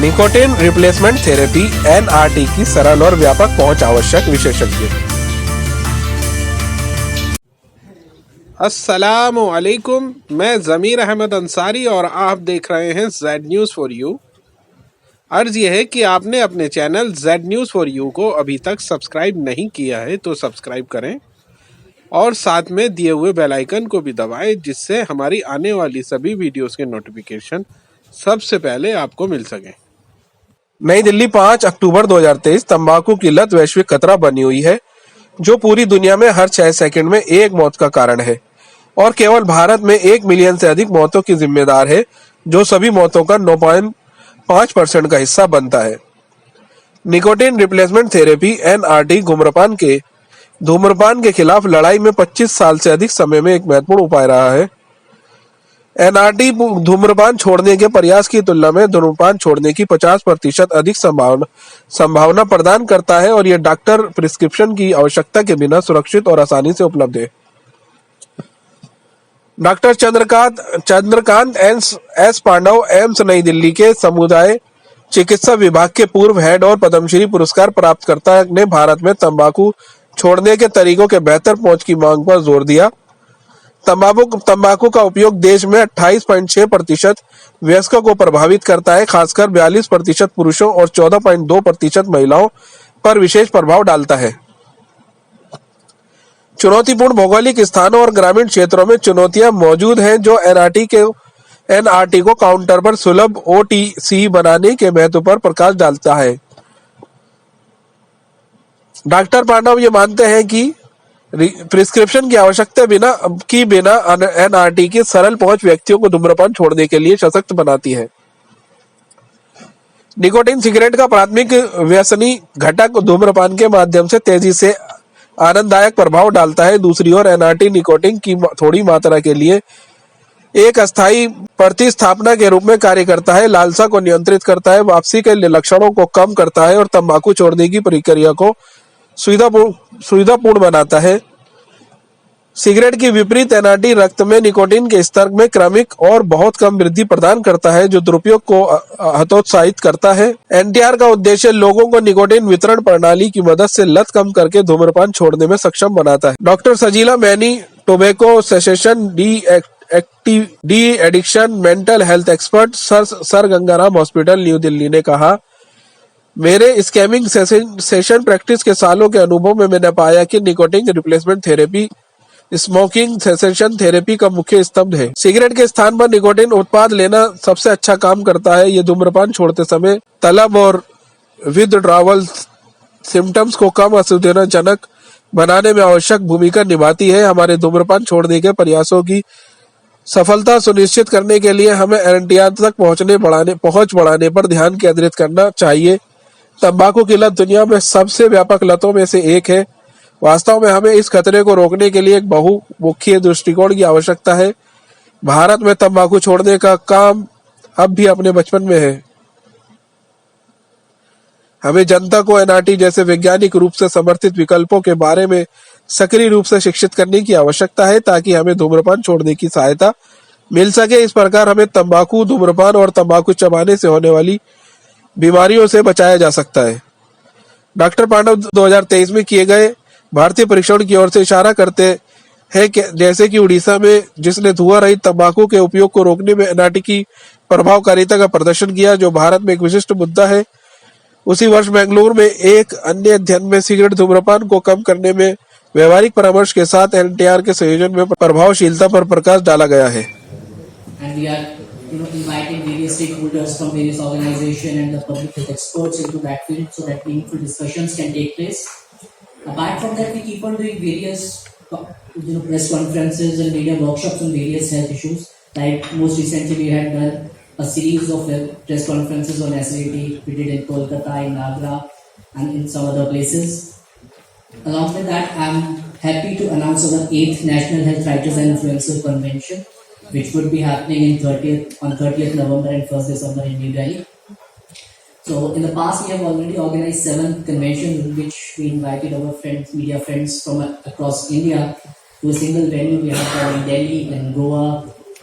Nicotine replacement therapy NRT की सरल और व्यापक पहुंच आवश्यक विशेषज्ञ। अस्सलामु अलैकुम, मैं ज़मीर अहमद अंसारी और आप देख रहे हैं जेड न्यूज़ फॉर यू। अर्ज़ यह है कि आपने अपने channel Z news for you को अभी तक सब्सक्राइब नहीं किया है तो सब्सक्राइब करें और साथ में दिए हुए बेल आइकन को भी दबाएं, जिससे हमारी आने वाली सभी वीडियोस के नोटिफिकेशन सबसे पहले आपको मिल सकें। नई दिल्ली 5 अक्टूबर 2023। तंबाकू की लत वैश्विक खतरा बनी हुई है जो पूरी दुनिया में हर 6 सेकंड में एक मौत का कारण है और केवल भारत में 1 मिलियन से अधिक मौतों की जिम्मेदार है, जो सभी मौतों का 9.5% का हिस्सा बनता है। निकोटिन रिप्लेसमेंट थेरेपी NRT धूम्रपान के खिलाफ लड़ाई में 25 साल से अधिक समय में एक महत्वपूर्ण उपाय रहा है। NRT धूम्रपान छोड़ने के प्रयास की तुलना में धूम्रपान छोड़ने की 50% अधिक संभावना प्रदान करता है और यह डॉक्टर प्रिस्क्रिप्शन की आवश्यकता के बिना सुरक्षित और आसानी से उपलब्ध है। Doctor Chandrakant S Pandav AIIMS नई दिल्ली के समुदाय चिकित्सा विभाग के पूर्व हेड और पद्मश्री पुरस्कार प्राप्तकर्ता ने भारत में तंबाकू छोड़ने के तरीकों के बेहतर पहुंच की मांग पर जोर दिया। तंबाकू का उपयोग देश में 28.6% वयस्कों को प्रभावित करता है, खासकर 42% पुरुषों और 14.2% महिलाओं पर विशेष प्रभाव डालता है। चुनौतीपूर्ण भौगोलिक स्थानों और ग्रामीण क्षेत्रों में चुनौतियां मौजूद हैं, जो NRT को काउंटर पर सुलभ OTC बनाने के महत्व पर प्रकाश डालता है। डॉक्टर पांडव ये मानते हैं कि प्रिस्क्रिप्शन की आवश्यकता बिना NRT की सरल पहुंच व्यक्तियों को धूम्रपान छोड़ने के लिए सशक्त बनाती है। निकोटीन सिगरेट का प्राथमिक व्यसनी घटक धूम्रपान के माध्यम से तेजी से आनंददायक प्रभाव डालता है। दूसरी ओर NRT निकोटीन की थोड़ी मात्रा के लिए एक अस्थायी प्रतिस्थापना के रूप में कार्य करता है, लालसा को नियंत्रित करता है, वापसी के लक्षणों को कम करता है और तंबाकू छोड़ने की प्रक्रिया को सुविधापूर्ण बनाता है। सिगरेट की विपरीत NRT रक्त में निकोटीन के स्तर में क्रमिक और बहुत कम वृद्धि प्रदान करता है, जो दुरुपयोग को हतोत्साहित करता है। NTR का उद्देश्य लोगों को निकोटीन वितरण प्रणाली की मदद से लत कम करके धूम्रपान छोड़ने में सक्षम बनाता है। Doctor Sajila Maini, tobacco cessation de addiction mental health expert, sir Gangaram hospital new Delhi ने कहा, मेरे स्कैमिंग सेशन प्रैक्टिस के सालों के अनुभव में मैंने पाया कि nicotine replacement therapy smoking cessation therapy का मुख्य स्तंभ है। सिगरेट के स्थान पर निकोटीन उत्पाद लेना सबसे अच्छा काम करता है। ये धूम्रपान छोड़ते समय तलब और विथड्रॉवल सिम्टम्स को कम असुविधाजनक बनाने में आवश्यक भूमिका निभाती है। हमारे धूम्रपान छोड़ने के प्रयासों की सफलता सुनिश्चित करने के लिए हमें NTR तक पहुंच बढ़ाने पर ध्यान केंद्रित करना चाहिए। तंबाकू की लत दुनिया में सबसे व्यापक लतों में से एक है। वास्तव में हमें इस खतरे को रोकने के लिए एक बहुमुखी दृष्टिकोण की आवश्यकता है। भारत में तंबाकू छोड़ने का काम अब भी अपने बचपन में है। हमें जनता को NRT जैसे वैज्ञानिक रूप से समर्थित विकल्पों के बारे में सक्रिय रूप से शिक्षित करने की आवश्यकता है, ताकि हमें धूम्रपान छोड़ने की सहायता मिल सके। इस प्रकार हमें तंबाकू, धूम्रपान और तंबाकू चबाने से होने वाली बीमारियों से बचाया जा सकता है। डॉक्टर पांडव 2023 में किए गए भारतीय परीक्षण की ओर से इशारा करते हैं कि जैसे कि उड़ीसा में, जिसने धुआं रहित तंबाकू के उपयोग को रोकने में NRT की प्रभावकारिता का प्रदर्शन किया, जो भारत में एक विशिष्ट मुद्दा है। उसी वर्ष बेंगलुरु में एक अन्य अध्ययन में सिगरेट धूम्रपान को कम करने में व्यवहारिक परामर्श के साथ NTR के संयोजन में प्रभावशीलता पर प्रकाश डाला गया है। Inviting various stakeholders from various organizations and the public health experts into that field so that meaningful discussions can take place. Apart from that, we keep on doing various press conferences and media workshops on various health issues. Like most recently, we had done a series of press conferences on SAT. We did in Kolkata, in Agra, and in some other places. Along with that, I am happy to announce our 8th National Health Writers and Influencers Convention, which would be happening on 30th November and 1st December in New Delhi. So in the past, we have already organized 7 conventions in which we invited our friends, media friends from across India to a single venue. We have done in Delhi, in Goa,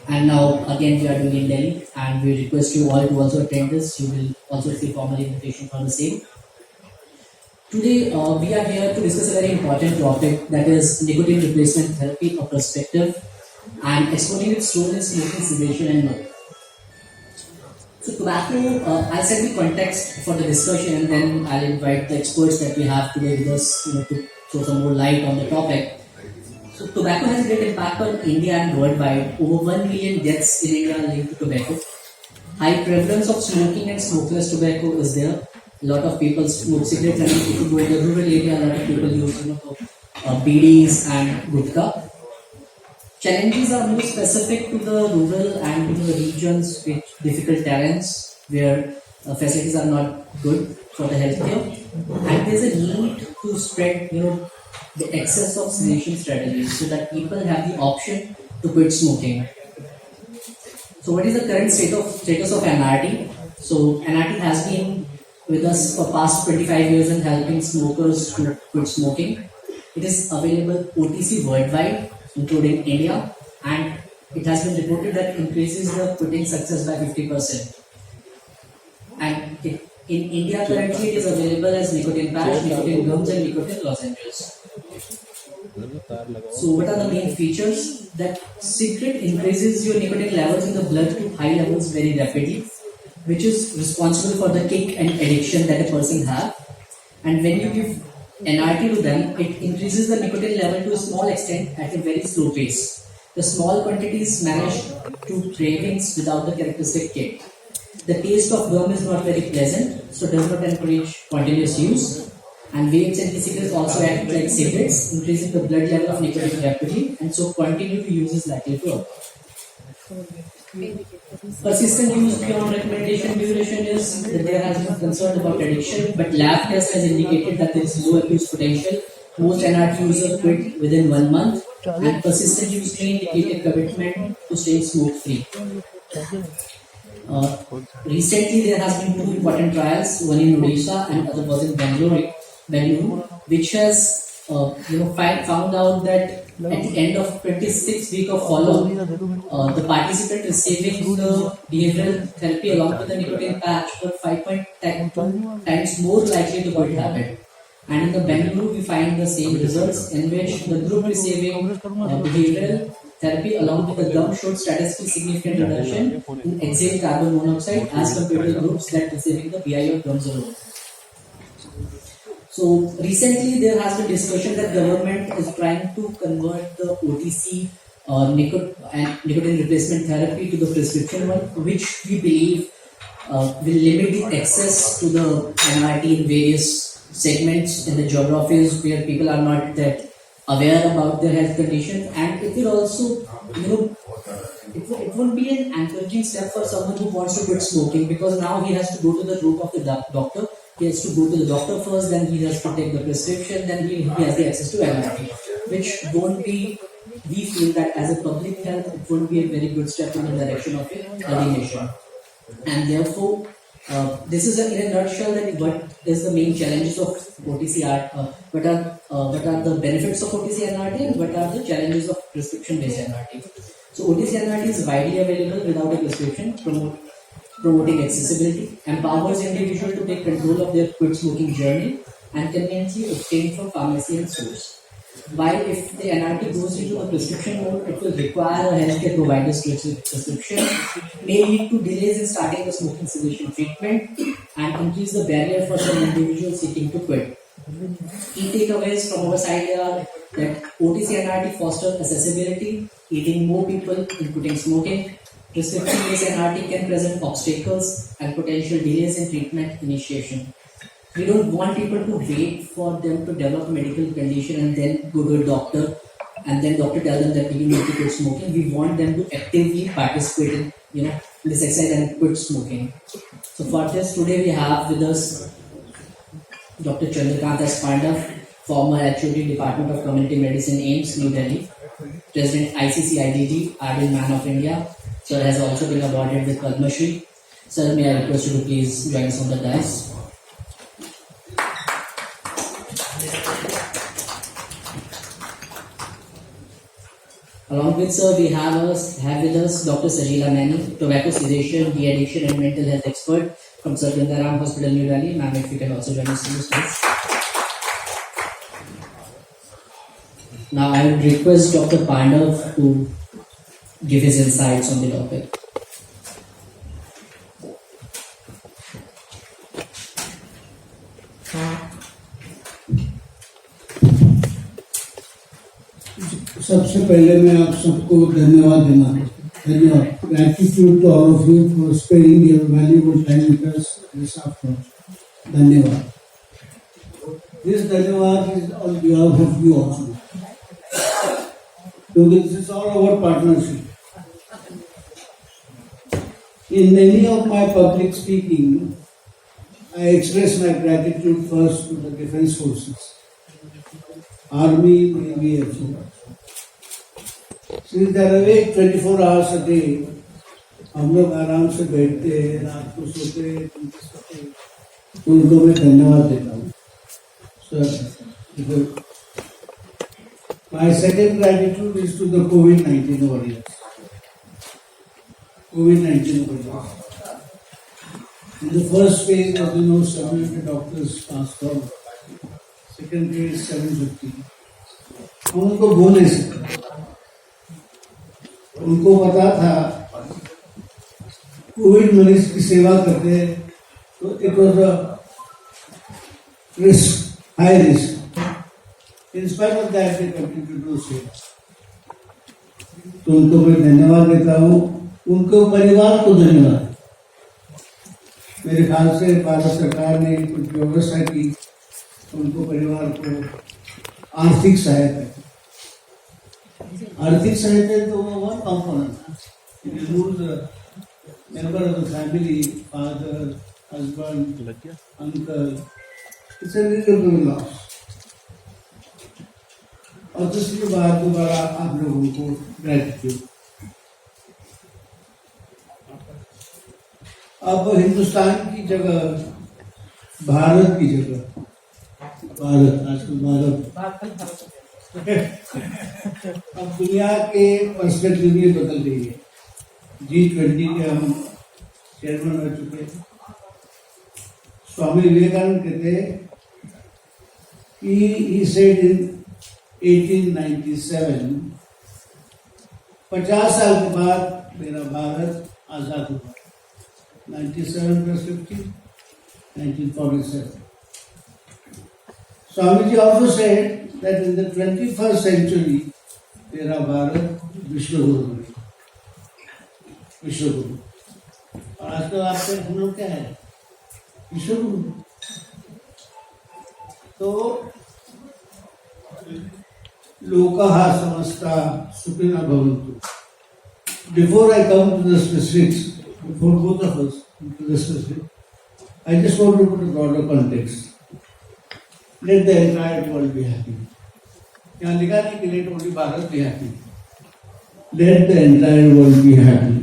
And now again we are doing in Delhi, and we request you all to also attend this. You will also receive formal invitation for the same. Today we are here to discuss a very important topic, that is nicotine replacement therapy, a perspective, and exploring its role in smoking cessation and more. So tobacco, I'll set the context for the discussion, and then I'll invite the experts that we have today with us, to throw some more light on the topic. So tobacco has a great impact on India and worldwide. Over 1 million deaths in India are linked to tobacco. High prevalence of smoking and smokeless tobacco is there. A lot of people smoke cigarettes, and if you go in the rural area, a lot of people use BDs and gutka. Challenges are more specific to the rural and to the regions with difficult terrains where facilities are not good for the healthcare, and there's a need to spread, the excess of cessation strategies so that people have the option to quit smoking. So, what is the current status of NRT? So, NRT has been with us for past 25 years and helping smokers to quit smoking. It is available OTC worldwide, including India, and it has been reported that increases the quitting success by 50%. And in India currently it is available as nicotine patch, nicotine gums, and nicotine lozenges. So what are the main features? That cigarette increases your nicotine levels in the blood to high levels very rapidly, which is responsible for the kick and addiction that a person have. And when you give NRT to them, it increases the nicotine level to a small extent at a very slow pace. The small quantities manage to cravings without the characteristic kick. The taste of gum is not very pleasant, so does not encourage continuous use. And vapes and e-cigarettes also act like cigarettes, increasing the blood level of nicotine rapidly, and so continued use is likely to occur. Persistent use beyond recommendation duration is that there has been concern about addiction, but lab test has indicated that there is low abuse potential. Most NRT users quit within 1 month, and persistent use may indicate a commitment to stay smoke free. Recently, there has been 2 important trials, one in Odisha and other was in Bangalore, which has found out that at the end of 26 week of follow-up, the participant receiving the behavioral therapy along with the nicotine patch were 5.2 times more likely to quit habit. And in the Bangalore, we find the same results, in which the group receiving behavioral therapy along with the gum showed statistically significant reduction in exhaled carbon monoxide as compared to the groups that receiving the BI or gums alone. So recently there has been discussion that government is trying to convert the OTC nicotine replacement therapy to the prescription one, which we believe will limit the access to the NRT in various segments in the geographies where people are not that aware about their health condition, and it will also, it won't be an encouraging step for someone who wants to quit smoking, because now he has to go to the route of the doctor. He has to go to the doctor first, then he has to take the prescription, then he has the access to NRT, which won't be, we feel that as a public health, it won't be a very good step in the direction of a healthy nation. And therefore, this is in a nutshell that what is the main challenges of OTC what are the benefits of OTC NRT and what are the challenges of prescription based NRT. So OTC NRT is widely available without a prescription, promoting accessibility, empowers individuals to take control of their quit smoking journey, and conveniently obtained from pharmacy and stores. While if the NRT goes into the prescription mode, it will require a healthcare provider's prescription, may lead to delays in starting the smoking cessation treatment, and increase the barrier for some individuals seeking to quit. Key takeaways from our side are that OTC NRT fosters accessibility, aiding more people in quitting smoking. Prescription-based NRT can present obstacles and potential delays in treatment initiation. We don't want people to wait for them to develop a medical condition and then go to a doctor, and then doctor tell them that you need to quit smoking. We want them to actively participate in this exercise and quit smoking. So for this, today we have with us Dr. Chandrakant S. Panda, former HOD Department of Community Medicine, AIMS, New Delhi, President ICCIDD, Ideal Man of India. Sir has also been awarded with Padma Shri. Sir, may I request you to please join us on the dais. Along with sir, we have with us Dr. Sajila Mani, tobacco cessation, de-addiction and mental health expert from Sir Gangaram Hospital, New Delhi. Ma'am, if you can also join us in this place. Now I would request Dr. Pandav to give his insights on the topic. सबसे पहले मैं आप सबको धन्यवाद देना धन्यवाद gratitude to all of you for spending your valuable time with us this afternoon धन्यवाद this धन्यवाद is on behalf of you also क्योंकि this is all about partnership in many of my public speaking I express my gratitude first to the defence forces army navy air force Since they are awake 24 hours a day, हम लोग आराम से बैठते हैं, रात को सोते हैं, तो उनको मैं धन्यवाद देता हूँ. Sir, my second gratitude is to the COVID-19 warriors. COVID-19 warriors. In the first phase, as you know, 700 doctors passed on. Second phase, 750. हम उनको बोल नहीं सकते. उनको पता था कोविड मरीज की सेवा करते तो it was a risk high risk in spite of that they continue to do seva. तो उनको मैं धन्यवाद देता हूँ. उनको परिवार को धन्यवाद. मेरे ख्याल से भारत सरकार ने कुछ व्यवस्था की उनको परिवार को आर्थिक सहायता. आर्थिक सहायता तो one component. It includes member of the family, father, husband, uncle. It's a relative loss. और दूसरी बात दोबारा आप लोगों को ग्रेटिट्यूड. अब हिंदुस्तान की जगह भारत की जगह भारत आजकल भारत अब दुनिया के पर्सपेक्टिव भी बदल रही है. G20 के हम चेयरमैन हो चुके हैं. स्वामी विवेकानंद कहते कि he said in 1897 50 साल के बाद मेरा भारत आजाद हुआ. 97 plus 50 1947. Swamiji also said that in the 21st century, तेरा भारत विश्वगुरु बनेगा. विश्वगुरु. और आजकल आपके हम लोग क्या है विश्वगुरु. तो लोकः समस्ता सुखिनः भवन्तु. Before I come to the specifics, before both of us to the specifics, I just want to put a broader context. Let the entire world be happy. यहाँ लिखा नहीं कि let only Bharat be happy. Let the entire world be happy.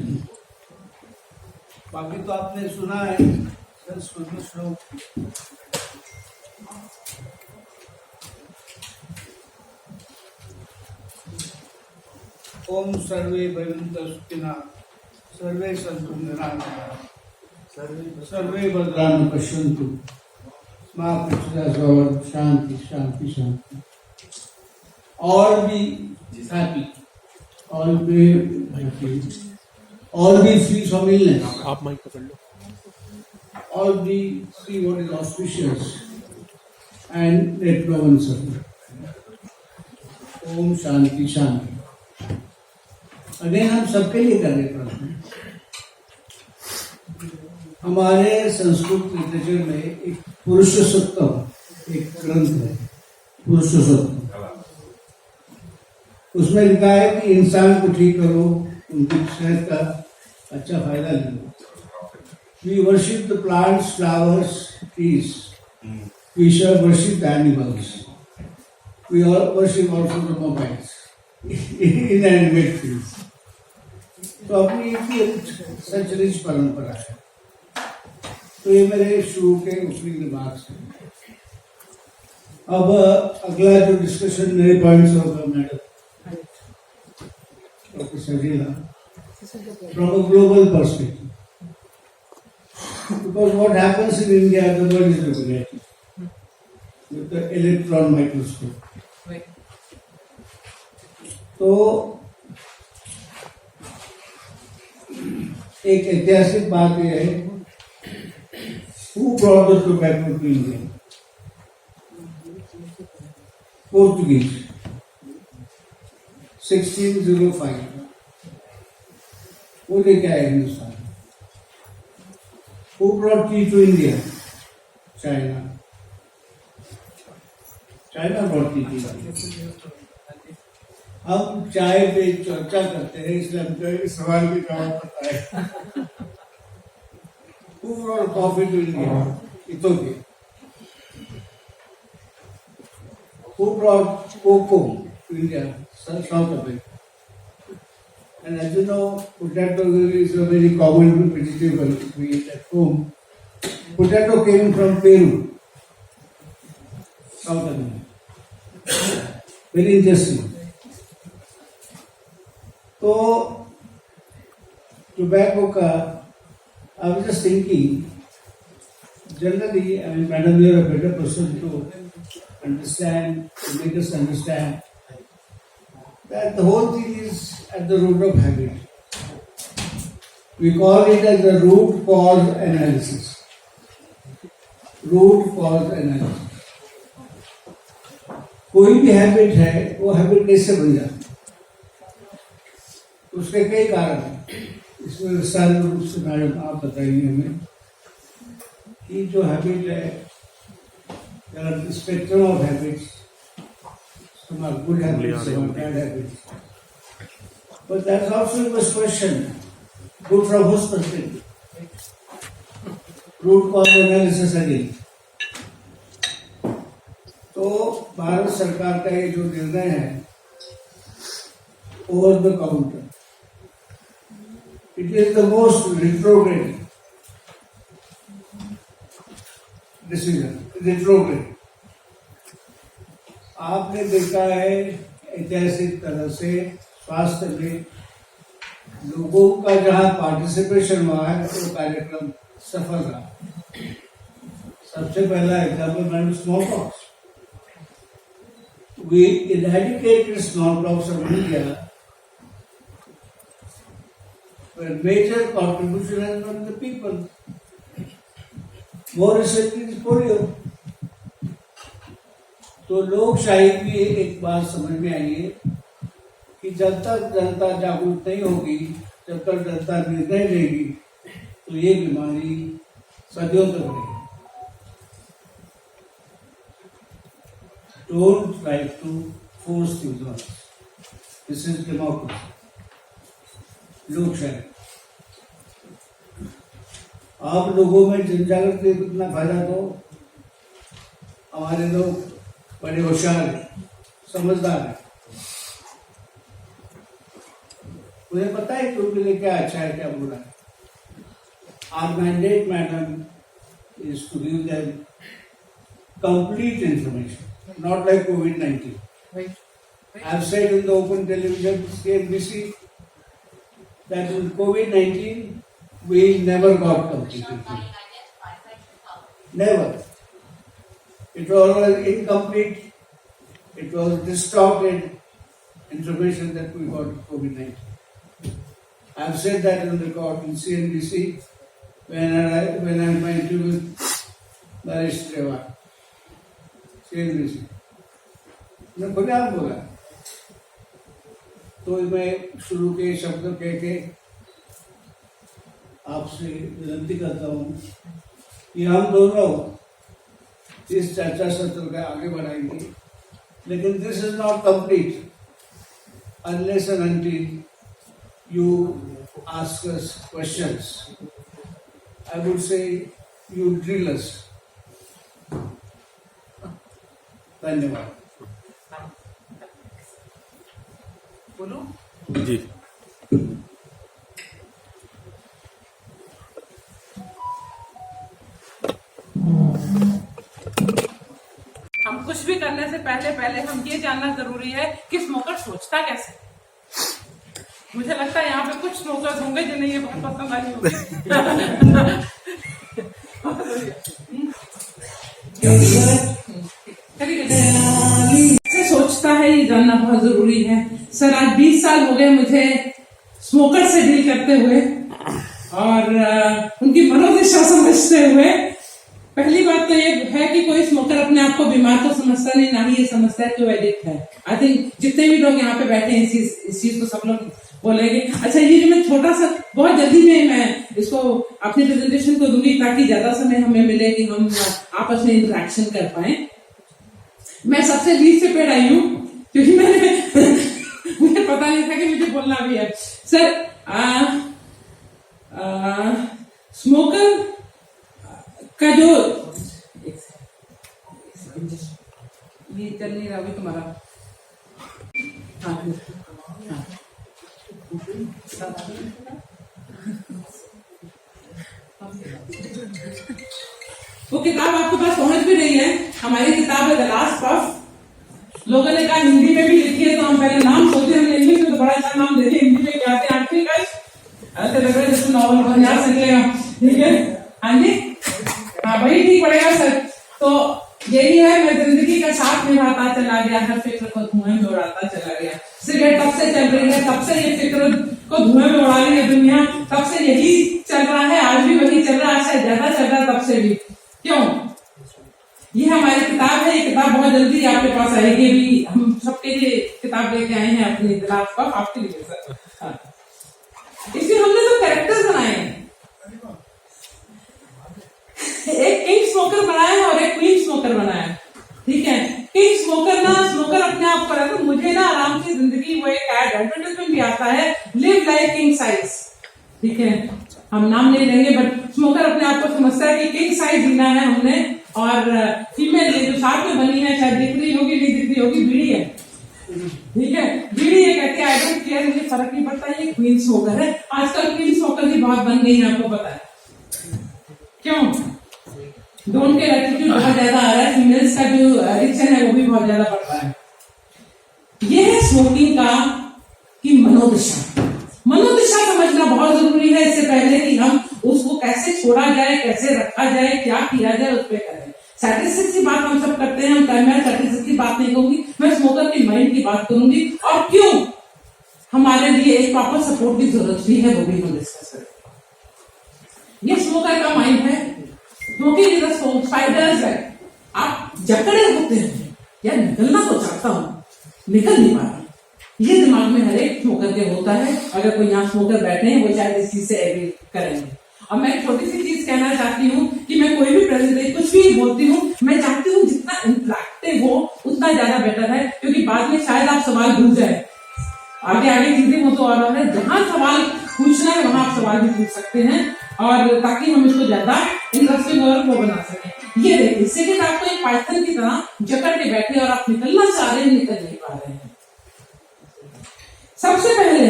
बाकी तो आपने सुना है. संस्कृत श्लोक. ओम सर्वे भवन्तु सुखिनः सर्वे सन्तु निरामयाः सर्वे भद्राणि पश्यन्तु माँ शांति शांति शांति. All be happy. All be happy. All be free from illness. आप माइक पकड़ लो. All be see what is auspicious and let no one suffer. Om Shanti Shanti. Again हम सबके लिए कर रहे हैं. हमारे संस्कृत लिटरेचर में एक पुरुषोत्तम एक ग्रंथ है. पुरुषोत्तम उसमें लिखा है कि इंसान को ठीक करो, उनकी सेहत का अच्छा फायदा लो. We worship the plants, flowers, trees. We shall worship the animals. We worship also the mobiles, inanimate things. तो अपनी एक सच रिच परंपरा है. तो ये मेरे शुरू के ऊपरी रिमार्क्स हैं. अब अगला जो डिस्कशन मेरे पॉइंट्स होगा madam. Dr. Sajila, from a global perspective. Because what happens in India, the world is looking at it with the electron microscope. Right. तो एक ऐतिहासिक बात यह है, who brought the tobacco to India? Portuguese, 1605. वो लेके आए Hindustan. Who brought tea to India? China. China brought tea to India. हम चाय पे चर्चा करते हैं, इसलिए हमको इस सवाल की जवाब पता है. Who brought coffee to India? Ethiopia. Who brought cocoa to India? South Africa. And as you know, potato is a very common vegetable we eat at home. Potato came from Peru, South America. Very interesting. So, tobacco ka, I was just thinking, generally, I mean, madam, you are a better person to understand, to make us understand that the whole thing is at the root of habit. We call it as the root cause analysis. Root cause analysis. कोई भी habit है, वो habit कैसे बन जाती है? उसके कई कारण हैं. इसमें विस्तार रूप से मैडम आप बताइए हमें कि जो हैबिट है, there are the spectrum of habits. Some are good habits, some are bad habits. But that's also a question. Good from whose perspective? Root cause analysis again. तो भारत सरकार का ये जो निर्णय है, over the counter, it is the most retrograde decision. Retrograde. आपने देखा है ऐतिहासिक तरह से स्वास्थ्य में लोगों का जहां पार्टिसिपेशन हुआ है, वो कार्यक्रम सफल रहा. सबसे पहला example madam smallpox. We eradicated smallpox from India, where major contribution has been the people. More recently is polio. तो लोकशाही की एक बात समझ में आई है कि जब तक जनता जागरूक नहीं होगी, जब तक जनता निर्णय लेगी, तो ये बीमारी सदियों तक रहेगी. Don't try to force things on us. This is democracy. लोकशाही. आप लोगों में जनजागृति इतना फैला तो हमारे लोग बड़े होशियार हैं, समझदार हैं. उन्हें पता है कि उनके लिए क्या अच्छा है, क्या बुरा है. Our mandate, madam, is to give them complete information, not like COVID-19. Right. I've said in the open television, CNBC, that in COVID-19, we never got complete information. Never. It was always incomplete, it was distorted information that we got in COVID-19. I've said that on record in CNBC when I had my interview with Naresh Trewar. CNBC. मैं खुलेआम बोला. तो मैं शुरू के शब्द कह के आपसे विनती करता हूँ कि हम दोनों इस चर्चा सत्र को आगे बढ़ाएंगे, लेकिन this is not complete unless and until you ask us questions. I would say you drill us. धन्यवाद. बोलो. जी. हम कुछ भी करने से पहले हम ये जानना जरूरी है कि स्मोकर सोचता कैसे. मुझे लगता है यहाँ पे कुछ स्मोकर्स होंगे जिन्हें ये बहुत पसंद आई होगी। ऐसे सोचता है ये जानना बहुत जरूरी है। सर आज 20 साल हो गए मुझे स्मोकर से डील करते हुए और उनकी मनोदशा समझते हुए। पहली बात तो ये है कि कोई स्मोकर अपने आप को बीमार तो समझता नहीं, ना ही ये समझता है कि वो एडिक्ट है। आई थिंक जितने भी लोग यहाँ पे बैठे हैं इस चीज को सब लोग बोलेंगे। अच्छा, ये जो मैं छोटा सा बहुत जल्दी में मैं इसको अपनी प्रेजेंटेशन को दूंगी ताकि ज्यादा समय हमें मिले कि हम आपस में इंटरेक्शन कर पाए। मैं सबसे लीस्ट से पेड़ आई हूँ क्योंकि मुझे पता नहीं था कि मुझे बोलना भी है। सर स्मोकर का जो ये चल नहीं रहा अभी तुम्हारा। हाँ, हाँ। वो किताब आपके पास पहुंच भी रही है। हमारी किताब है द लास्ट पफ। लोगों ने कहा हिंदी में भी लिखी है तो हम पहले नाम सोचे, हमने इंग्लिश में तो बड़ा अच्छा नाम देते, हिंदी में क्या आते आखिरी का ऐसे लग रहा है जैसे नॉवल बन जा सकेगा। ठीक है, हाँ जी, हाँ वही ठीक पड़ेगा सर। तो यही है, मैं जिंदगी का साथ निभाता चला गया, हर फिक्र को धुएं में उड़ाता चला गया। सिगरेट तब से चल रही है, तब से ये फिक्र को धुएं में उड़ा रही है दुनिया, तब से यही चल रहा है, आज भी वही चल रहा है, शायद ज्यादा चल रहा है तब से भी। क्यों? ये हमारी किताब है, ये किताब बहुत जल्दी आपके पास आएगी। भी हम सबके लिए किताब लेके आए हैं अपनी दिलास पर आपके लिए सर। हाँ। इसमें हमने तो कैरेक्टर्स बनाए हैं, एक किंग स्मोकर बनाया है और एक क्वीन स्मोकर बनाया है। ठीक है, किंग स्मोकर ना स्मोकर अपने आप पर है, तो मुझे ना आराम की जिंदगी, वो एक एड एडवर्टाइजमेंट भी आता है, लिव लाइक किंग साइज। ठीक है, हम नाम नहीं लेंगे, बट स्मोकर अपने आप को समझता है कि किंग साइज जीना है हमने। और फीमेल जो साथ में बनी है, शायद दिख रही होगी नहीं दिख रही होगी, बीड़ी है। ठीक है, बीड़ी ये कहती है आई डोंट केयर, मुझे फर्क नहीं पड़ता, ये क्वीन स्मोकर है। आजकल क्वीन स्मोकर भी बहुत बन गई है, आपको पता है क्यों? डोंट केयर एटीट्यूड बहुत ज्यादा आ रहा है, फीमेल्स का जो एडिक्शन है वो भी बहुत ज्यादा बढ़ रहा है। ये है स्मोकिंग का की मनोदशा समझना बहुत जरूरी है, इससे पहले कि हम उसको कैसे छोड़ा जाए, कैसे रखा जाए, क्या किया जाए, उस पर करें। स्टैटिस्टिक्स की बात हम सब करते हैं, मैं स्टैटिस्टिक्स की बात नहीं कहूंगी, मैं स्मोकर की माइंड की बात करूंगी और क्यों हमारे लिए एक प्रॉपर सपोर्ट की जरूरत भी है, वो भी हम डिस्कस करेंगे। ये स्मोकर का माइंड है, स्मोकिंग इज अ स्पाइडर्स है। आप जकड़े होते हैं या निकलना तो चाहता हूं, निकल नहीं पा रहा, ये दिमाग में हर एक स्मोकर के होता है। अगर कोई यहाँ स्मोकर बैठे हैं वो शायद इस चीज से एग्री करेंगे। और मैं एक छोटी सी चीज कहना चाहती हूँ कि मैं कोई भी प्रेजेंटेशन कुछ भी बोलती हूँ, मैं चाहती हूँ जितना इंटरेक्टिव हो उतना ज्यादा बेटर है, क्योंकि बाद में शायद आप सवाल भूल जाए। आगे चीजें हो तो और है, जहां सवाल पूछना है वहां आप सवाल भी पूछ सकते हैं, और ताकि हम इसको ज्यादा इंटरेस्टिंग और वो बना सकें। ये देखिए, सेकंड आपको एक पाइथन की तरह जकड़ के बैठे और आप निकलना चाह रहे हैं, निकल नहीं पा रहे हैं। सबसे पहले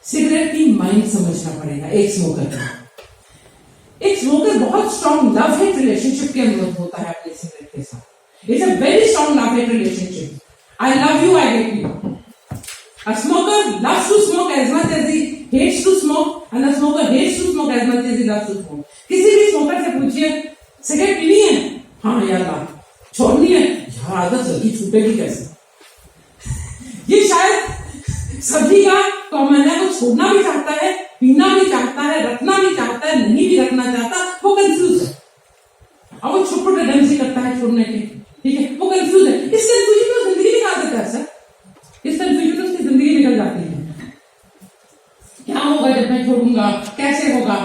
सिगरेट की माइंड समझना पड़ेगा। एक स्मोकर बहुत स्ट्रॉन्ग लव हेट रिलेशनशिप के अंदर होता है अपने सिगरेट के साथ। It's a very strong love hate relationship. I love you, I hate you. A smoker loves to smoke as much as he hates to smoke, and a smoker hates to smoke as much as he loves to smoke. किसी भी smoker से पूछिए cigarette पीनी है? हाँ यार, छोड़नी है यार, आदत लगी, छूटेगी कैसे? ये शायद सभी का कॉमन है, वो छोड़ना भी चाहता है, पीना भी चाहता है, रखना भी चाहता है, नहीं भी रखना चाहता, वो कंफ्यूज है और वो छुपट एडेंसी करता है छोड़ने के। ठीक है, वो कंफ्यूज है। इस कंफ्यूजन में जिंदगी निकाल देता है सर, इस कंफ्यूजन में उसकी जिंदगी निकल जाती है। क्या होगा जब मैं छोड़ूंगा, कैसे होगा?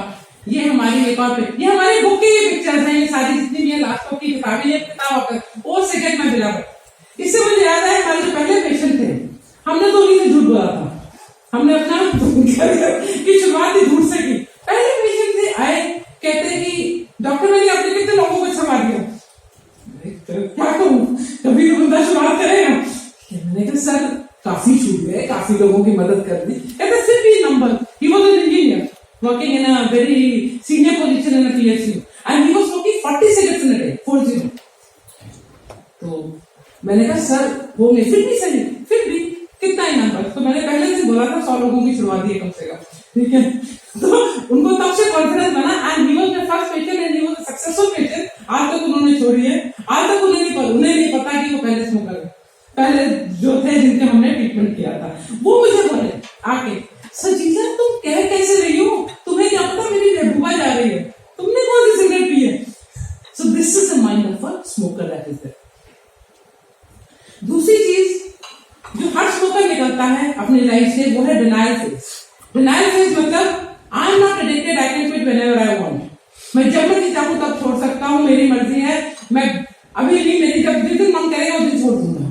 ये हमारी एक और ये हमारी बुक की पिक्चर्स हैं, ये सारी जितनी भी है लास्ट की किताबें, ये किताब और सेकंड में मिला। इससे मुझे याद है हमारे जो पहले पेशेंट थे, हमने तो उन्हीं से झूठ बोला था। हमने अपना की शुरुआत ही झूठ से की। पहले पेशेंट थे, आए कहते कि डॉक्टर मैंने आपने कितने लोगों को क्षमा दिया। क्या कहूँ, कभी तो बंदा शुरुआत करेगा। मैंने कहा सर काफी छूट गए, काफी लोगों की मदद कर दी। कहते सिर्फ ये number, he was an engineer working in a very senior position in a PSU and he was smoking 40 cigarettes in a day, 40। तो मैंने कहा सर होंगे, फिर भी सही, फिर भी कितना ही नंबर। तो मैंने पहले से बोला रहा था, 100 लोगों की छुड़वा दी कम से कम, ठीक है। तो उनको तब से कॉन्फिडेंस बना, and he was the first patient and he was a successful patient. आज तक उन्होंने छोड़ी है, आज तक उन्हें नहीं पता कि वो पहले स्मोकर है, पहले जो थे जिनके हमने ट्रीटमेंट किया था। वो मुझे बोले आके, सजीजा तुम कह कैसे रही हो, तुम्हें क्या पता मेरी महबूबा जा रही है, तुमने कौन सी सिगरेट पी है। So this is the mind of a smoker that is there. दूसरी चीज जो हर स्मोकर निकलता है अपनी लाइफ से, वो है डिनायल फेज। डिनायल फेज मतलब I am not addicted, I can quit whenever I want. मैं जब मर्जी चाहूं तब छोड़ सकता हूं, मेरी मर्जी है, मैं अभी नहीं, मेरी जब जिस दिन मन करेगा उस दिन छोड़ दूंगा,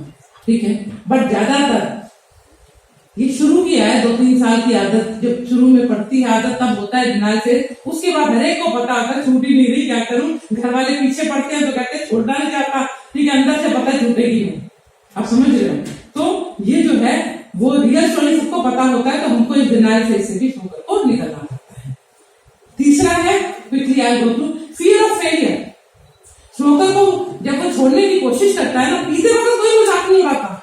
ठीक है। बट ज्यादातर ये शुरू किया है 2-3 साल की आदत, जब शुरू में पड़ती है आदत तब होता है डिनायल फेज। उसके बाद हर एक को पता होता है छूट ही नहीं रही, क्या करूं, घर वाले पीछे पड़ते हैं तो कहते हैं छोड़ना नहीं चाहता, ठीक है, अंदर से पता छूटेगी नहीं। आप समझ रहे हो? तो ये जो है वो रियल स्टोरी सबको पता होता है, तो हमको इस डिनायल फेज से भी स्मोकर को निकलना पड़ता है। तीसरा है quickly I go through fear of failure. Smoker को जब वो छोड़ने की कोशिश करता है ना, पीते वक्त कोई मजाक नहीं उड़ाता,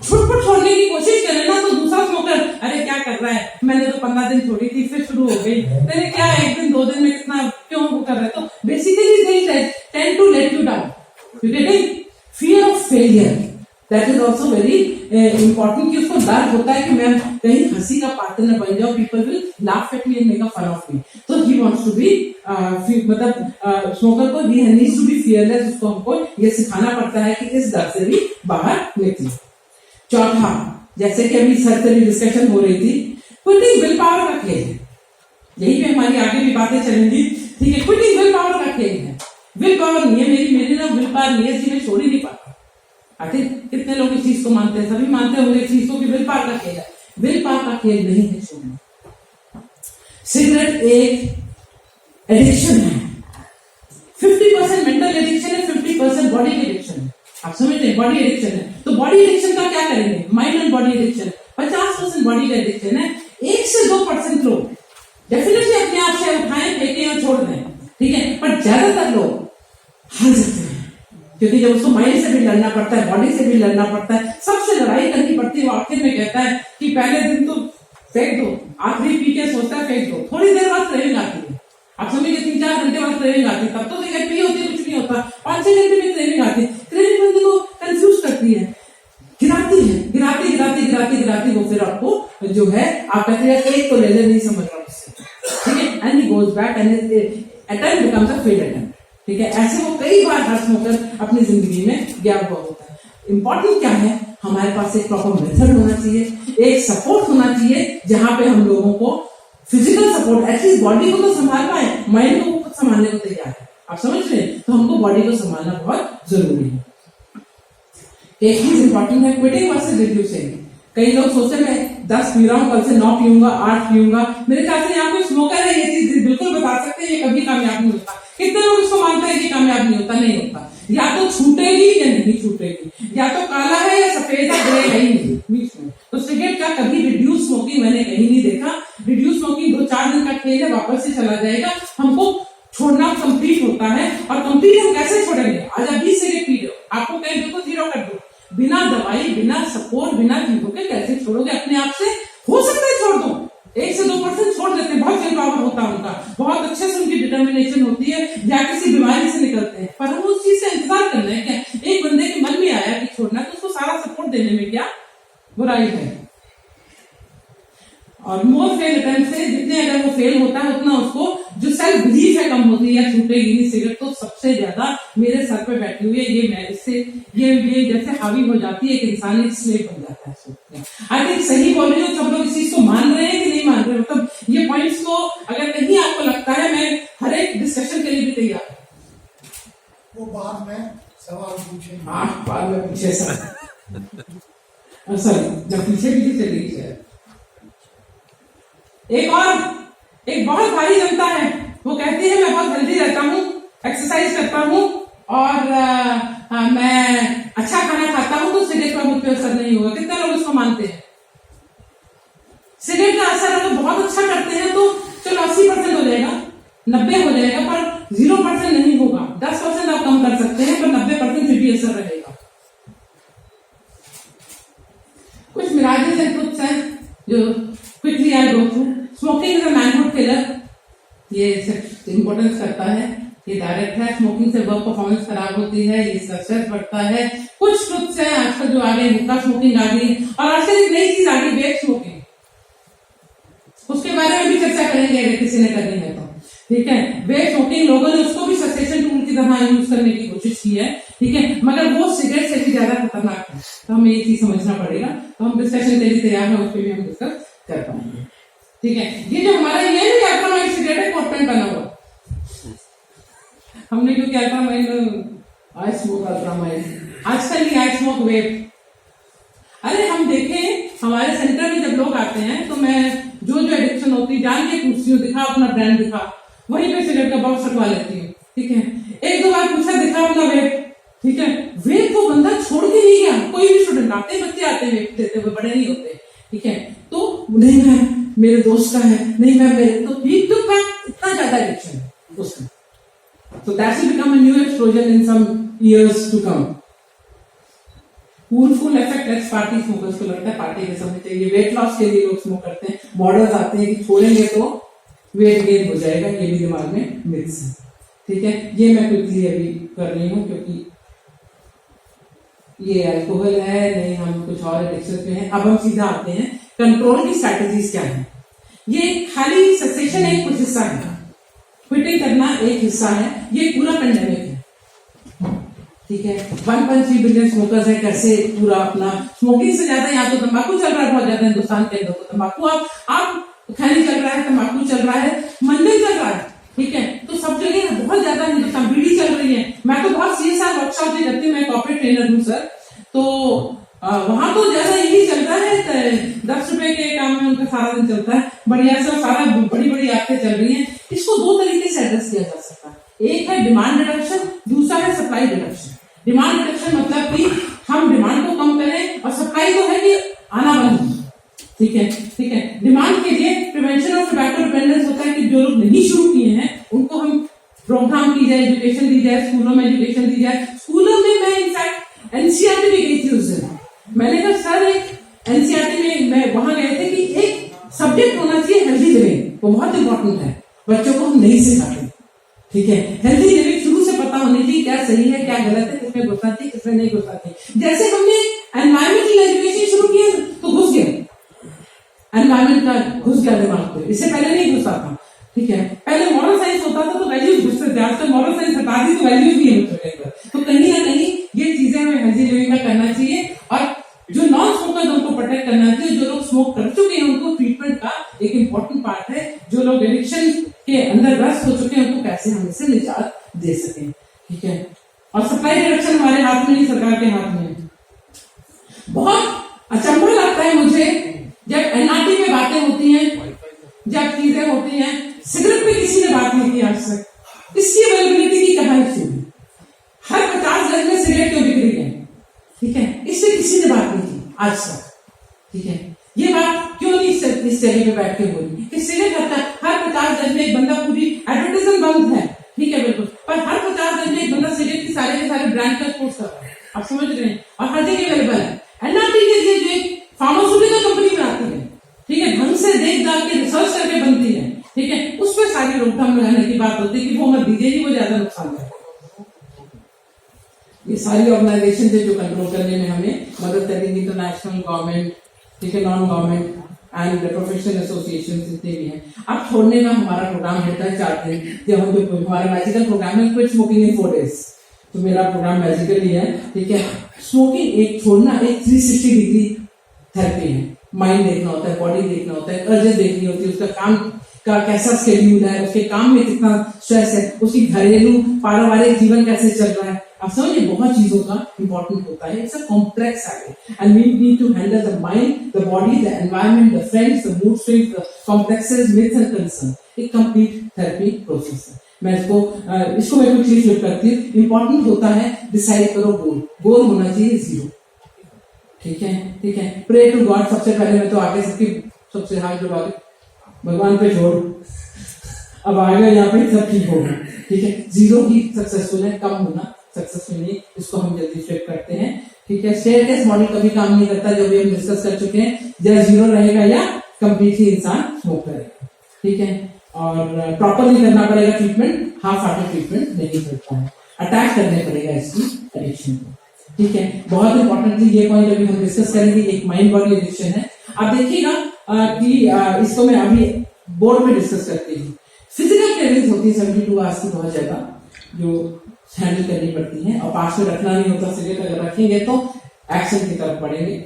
छुटपुट छोड़ने की कोशिश करे ना तो दूसरा स्मोकर, अरे क्या कर रहा है, मैंने तो 15 दिन छोड़ी थी, फिर शुरू हो गई, तेरे क्या 1 दिन 2 दिन में कितना क्यों वो कर रहे हैं। तो basically they tend to let you down, you getting fear of failure. That is also very important कि उसको डर होता है कि मैं कहीं हंसी का पात्र न बन जाऊं, people will laugh at me and make a fun of me. तो ही वांट्स टू बी मतलब स्मोकर को he needs to be fearless. उसको हमको ये सिखाना पड़ता है कि इस डर से भी बाहर निकले। चौथा, जैसे कि अभी सर से भी डिस्कशन हो रही थी, क्विटिंग विल पावर का खेल है। यही पे हमारी आगे भी बातें चलेंगी, ठीक है। क्विटिंग विल पावर का खेल है, विल पावर नहीं है, मेरी ना विल पावर नहीं है, मैं छोड़ ही नहीं पाता। आई थिंक कितने लोग इस चीज को मानते हैं, सभी मानते होंगे इस चीज को कि विल पावर का खेल है। विल पावर का खेल नहीं है छोड़ना। सिगरेट एक एडिक्शन है, 50% मेंटल एडिक्शन है, 50% बॉडी एडिक्शन है। आप समझते हैं, बॉडी एडिक्शन है। तो बॉडी एडिक्शन का क्या करेंगे, mind and body addiction 50% body का एडिक्शन है। 1 से 2% लोग डेफिनेटली अपने आप से उठाएं, फेंकें और छोड़ दें, ठीक है। पर ज्यादातर लोग हार सकते हैं, क्योंकि जब उसको माइंड से भी लड़ना पड़ता है, बॉडी से भी लड़ना पड़ता है, सबसे लड़ाई करनी पड़ती है। वो आखिर में कहता है कि पहले दिन तो फेंक दो, आखिरी पी के सोचता है फेंक दो, थोड़ी देर बाद क्रेविंग आती है। आप समझिए 3-4 घंटे बाद क्रेविंग आती है, तब तो सिगरेट पी होती है, कुछ नहीं होता, 5-6 घंटे में क्रेविंग आती है। क्रेविंग बंदे को कंफ्यूज करती है, गिराती है, गिराती वो फिर आपको जो है आप कहते हैं एक तो ले ले, नहीं समझ रहा उससे, ठीक है, and he goes back and attempt becomes a failed attempt, ठीक है। ऐसे वो कई बार हर स्मोकर अपनी जिंदगी में गया हुआ होता है। इंपॉर्टेंट क्या है, हमारे पास एक प्रॉपर मेथड होना चाहिए, एक सपोर्ट होना चाहिए, जहां पे हम लोगों को फिजिकल सपोर्ट, एटलीस्ट बॉडी को तो संभाल पाए, माइंड को खुद संभालने को तैयार है। आप समझ रहे हैं? तो हमको बॉडी को संभालना बहुत जरूरी है। एक चीज इंपॉर्टेंट है, क्विटिंग वर्सेस रिड्यूसिंग। कई लोग सोचते मैं 10 पी रहा हूं, कल से 9 पीऊंगा, 8 पीऊंगा। मेरे ख्याल से यहाँ कोई स्मोकर है, ये चीज बिल्कुल बता सकते हैं, ये कभी कामयाब नहीं होता। कितने लोग इसको मानते हैं कि कामयाब नहीं होता? नहीं होता। या तो छूटेगी या नहीं छूटेगी, या तो काला है या सफेद है, ग्रे है ही नहीं बीच में। तो सिगरेट का कभी रिड्यूस स्मोकिंग मैंने कहीं नहीं देखा। रिड्यूस स्मोकिंग 2-4 दिन का खेल है, वापस से चला जाएगा। हमको छोड़ना कंप्लीट होता है, और कंप्लीट हम कैसे छोड़ेंगे? आज आप 20 सिगरेट पी रहे हो, आपको कहीं देखो 0 कर दो, बिना दवाई, बिना सपोर्ट, बिना चीजों के कैसे छोड़ोगे? अपने आप से हो सकता है छोड़ दो, 1 से 2% छोड़ देते हैं, बहुत विल पावर होता है उनका, बहुत अच्छे से उनकी डिटर्मिनेशन होती है, या किसी बीमारी से निकलते हैं। पर हम उस चीज से इंतजार करना है क्या? एक बंदे के मन में आया कि छोड़ना, तो उसको सारा सपोर्ट देने में क्या बुराई है? और मोर फेल अटेम्प्ट से जितने अगर वो फेल होता है, उतना उसको जो सेल्फ बिलीफ है कम होती है, या छूटेगी नहीं सिगरेट। तो सबसे ज्यादा मेरे सर पे बैठी हुई है ये, मैं इससे ये जैसे हावी हो जाती है, एक इंसान एक स्लेव बन जाता है। आई थिंक सही बोल रही हूँ, सब लोग इस चीज को मान रहे हैं कि नहीं मान रहे? मतलब ये पॉइंट्स को अगर कहीं आपको लगता है, मैं हर एक डिस्कशन के लिए भी तैयार। वो बाद में सवाल पूछे, हाँ बाद में पूछे सर, सॉरी जब पीछे चली जाए। एक बहुत भारी जनता है, वो कहती है मैं बहुत हेल्दी रहता हूँ, एक्सरसाइज करता हूँ, और मैं अच्छा खाना खाता हूँ, तो सिगरेट का मुझ पर असर नहीं होगा। कितने लोग इसको मानते हैं? सिगरेट का असर अगर बहुत अच्छा करते हैं तो चलो 80% हो जाएगा, 90 हो जाएगा, पर 0% नहीं होगा। 10% आप कम कर सकते हैं, पर 90% फिर भी असर रहेगा। कुछ मिराजेस एंड ट्रुथ्स हैं जो जो quickly I go through. Smoking is a manhood killer, ये इम्पोर्टेंस करता है, ये डायरेक्ट है। स्मोकिंग से वर्क परफॉर्मेंस खराब होती है, ये स्ट्रेस बढ़ता है। कुछ ट्रुथ्स है आजकल जो आ गए, हुक्का स्मोकिंग आ गई, और आजकल एक नई चीज आ गई वेप स्मोकिंग, उसके बारे में भी चर्चा करेंगे अगर किसी ने करनी है तो, ठीक है। वेप स्मोकिंग लोगों ने उसको भी ससेशन टूल की तरह यूज करने की कोशिश की है, ठीक है, मगर वो सिगरेट से भी ज्यादा खतरनाक है। तो हमें ये चीज समझना पड़ेगा, तो हम डिस्कशन के लिए तैयार है, उस पर भी हम डिस्कस कर पाएंगे, ठीक है। ये जो हमारा ये है ना अल्ट्रामाइन सिगरेट है, कोट पैंट बना हुआ, हमने क्योंकि अल्ट्रामाइन आई स्मोक अल्ट्रामाइन, आजकल ये आई स्मोक वेप। अरे हम देखें हमारे सेंटर में जब लोग आते हैं तो मैं जो एडिक्शन होती है जान के पूछती हूँ, दिखा अपना ब्रांड दिखा, वहीं पे सिगरेट का बॉक्स रखवा लेती हूँ, ठीक है। एक दो बार पूछा दिखा अपना वेप, ठीक है, वेप वो बंदा छोड़ के नहीं गया। कोई भी स्टूडेंट आते हैं, बच्चे आते हैं वेप देते हुए, बड़े नहीं होते, ठीक है, तो नहीं मैम मेरे दोस्त का है, नहीं मैम मेरे, तो वीक टू बैक इतना ज्यादा एडिक्शन है उसमें। So that will become a new explosion in some years to come. Full effect ex party smokers को लगता है पार्टी के समय चाहिए, वेट लॉस के लिए लोग स्मोक करते हैं, मॉडल्स आते हैं कि छोड़ेंगे तो वेट गेन हो जाएगा, ये भी दिमाग में मिथ्स है, ठीक है। ये मैं क्विकली अभी कर रही हूँ क्योंकि ये अल्कोहल है, नहीं हम कुछ और एडिक्शन पे हैं। अब हम सीधा आते हैं कंट्रोल की स्ट्रैटेजीज क्या है। ये खाली सेसेशन एक कुछ हिस्सा है, क्विटिंग करना एक हिस्सा है, ये पूरा पेंडेमिक है, ठीक है। 1.3 बिलियन स्मोकर्स है, कैसे पूरा अपना स्मोकिंग से ज्यादा यहाँ तो तंबाकू चल रहा है बहुत ज्यादा हिंदुस्तान के अंदर, तो तंबाकू आप खैनी चल रहा है, तंबाकू चल रहा है, मंदिर चल रहा है, ठीक है, तो सब जगह बहुत ज्यादा हिंदुस्तान बीड़ी चल रही है। मैं तो बहुत CSR वर्कशॉप भी करती हूँ, मैं कॉर्पोरेट ट्रेनर हूँ सर, तो वहां तो ज्यादा यही चलता है, 10 रुपए के काम में उनका सारा दिन चलता है, बढ़िया से सारा बड़ी बड़ी यात्रा चल रही है। इसको दो तरीके से एड्रेस किया जा सकता है, एक है डिमांड रिडक्शन, दूसरा है सप्लाई रिडक्शन। डिमांड रिडक्शन मतलब कि हम डिमांड को कम करें, और सप्लाई तो है कि आना बंद हो, ठीक है, ठीक है। डिमांड के लिए प्रिवेंशन ऑफ टोबैको डिपेंडेंस होता है कि जो लोग नहीं शुरू किए हैं उनको हम प्रोग्राम की जाए, एजुकेशन दी जाए, स्कूलों में एजुकेशन दी जाए। स्कूलों में मैं इनफैक्ट एनसीईआरटी में गई थी उस दिन, मैंने कहा सर एक एनसीईआरटी में मैं वहां गए थे कि एक सब्जेक्ट होना चाहिए हेल्दी लिविंग, वो बहुत इंपॉर्टेंट है, बच्चों को हम नहीं सिखाते, ठीक है। हेल्दी लिविंग शुरू से पता होनी चाहिए, क्या सही है क्या गलत है, किसमें घुसाती है किसमें नहीं घुसाती। जैसे हमने एनवायरमेंटल एजुकेशन शुरू किया तो घुस गया, एनवायरमेंट का घुस गया दिमाग पे, इससे पहले नहीं घुसा था, ठीक है। पहले मॉरल साइंस होता था तो वैल्यूज घुसते थे, आजकल मॉरल साइंस हटा दी तो वैल्यूज भी है। तो कहीं ना कहीं ये चीजें हमें हेल्दी लिविंग का करना चाहिए, और जो नॉन स्मोकर्स उनको प्रोटेक्ट करना चाहिए। जो लोग स्मोक कर चुके हैं उनको ट्रीटमेंट का एक इम्पोर्टेंट पार्ट है, जो लोग एडिक्शन के अंदर ग्रस्त हो चुके हैं उनको कैसे हम इससे निजात दे सकें, ठीक है। और सप्लाई रिडक्शन हमारे हाथ में नहीं, सरकार के हाथ में है। बहुत अचंभा लगता है मुझे जब एनआरटी में बातें होती हैं, जब चीजें होती हैं, सिगरेट पे किसी ने बात नहीं की आज तक, इसकी अवेलेबिलिटी की कहां इश्यू, हर 50 गज में सिगरेट क्यों बिक रही है, ठीक है, इससे किसी ने बात नहीं की आज तक, ठीक है। ये बात क्यों नहीं इस जगह पे बैठ के हो रही कि सिगरेट हर 50 गज में एक बंदा, पूरी एडवर्टाइजमेंट बंद है, ठीक है बिल्कुल, पर हर 50 गज में एक बंदा सिगरेट की सारे के सारे ब्रांड का कोर्स कर रहा है, आप समझ रहे हैं, और हर जगह अवेलेबल है। एनआरटी के लिए जो एक फार्मास्यूटिकल कंपनी बनाती है, ठीक है, ढंग से देख दाख के रिसर्च करके बनती है, ठीक है, उसमें सारी रोकथाम लगाने की बात होती है कि वो मत दीजिए जी, वो ज्यादा नुकसान है। ये सारी ऑर्गेनाइजेशन जो कंट्रोल करने में हमें मदद करेंगी, इंटरनेशनल गवर्नमेंट, ठीक है, non government and professional association जितने भी हैं। अब छोड़ने का हमारा प्रोग्राम होता है 4 दिन, जब हम जो हमारा मैजिकल प्रोग्राम है क्विट स्मोकिंग इन 4 days, तो मेरा प्रोग्राम मैजिकल ही है, ठीक है। स्मोकिंग एक छोड़ना एक 360 डिग्री थेरेपी है, माइंड देखना होता है, बॉडी देखना होता है, अर्जेस देखनी होती है, उसका काम का कैसा शेड्यूल है, उसके काम में कितना स्ट्रेस है, उसकी घरेलू पारिवारिक जीवन कैसे चल रहा है, आप समझिए बहुत चीजों का इंपॉर्टेंट होता है। It's a complex habit and we need to handle the mind, the body, the environment, the friends, the mood swings, the complexes, myths and concern, एक कंप्लीट थेरेपी प्रोसेस है। मैं इसको मैं क्विकली फ्लिप करती हूँ। Important होता है decide करो गोल होना चाहिए 0, ठीक है, ठीक है। प्रे टू गॉड, सबसे पहले मैं तो आगे सबसे हाथ जोड़ा के भगवान पे छोड़, अब आएगा यहाँ पे सब ठीक होगा, ठीक है। 0 ही सक्सेसफुल है, कम होना सक्सेसफुल नहीं, इसको हम जल्दी फ्लिप करते हैं, ठीक है। स्टेयरकेस मॉडल कभी काम नहीं करता, जो भी हम डिस्कस कर चुके हैं, या 0 रहेगा या कंप्लीटली इंसान स्मोक करेगा, ठीक है। और प्रॉपरली करना पड़ेगा ट्रीटमेंट, हाफ हार्टेड ट्रीटमेंट नहीं करता है, अटैक करने पड़ेगा इसकी एडिक्शन को, ठीक है। बहुत इंपॉर्टेंटली ये पॉइंट अभी हम डिस्कस करेंगे, एक माइंड बॉडी एडिक्शन है। आप देखिएगा कि इसको मैं अभी बोर्ड में डिस्कस करती हूँ। फिजिकल क्रेविंग्स होती है 72 आवर्स की बहुत ज्यादा, जो हैंडल करनी पड़ती है, और पास में रखना नहीं होता। सिगरेट अगर रखेंगे तो एक्शन की तरफ बढ़ेंगे,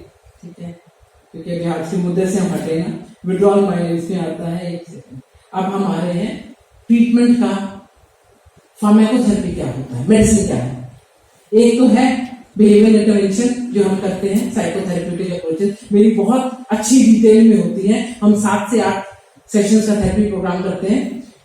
ठीक है, क्योंकि अभी आज के मुद्दे से हम हटे ना। विड्रॉल माइंड इसमें आता है। एक सेकंड, अब हम आ रहे हैं ट्रीटमेंट का। फार्माकोथेरेपी क्या होता है, मेडिसिन क्या है। एक तो है बिहेवियर इंटरवेंशन जो हम करते हैं, साइकोथेरेप्यूटिक अप्रोचेस मेरी बहुत अच्छी डिटेल में होती है। हम 7 से 8 सेशंस का थेरेपी प्रोग्राम करते हैं,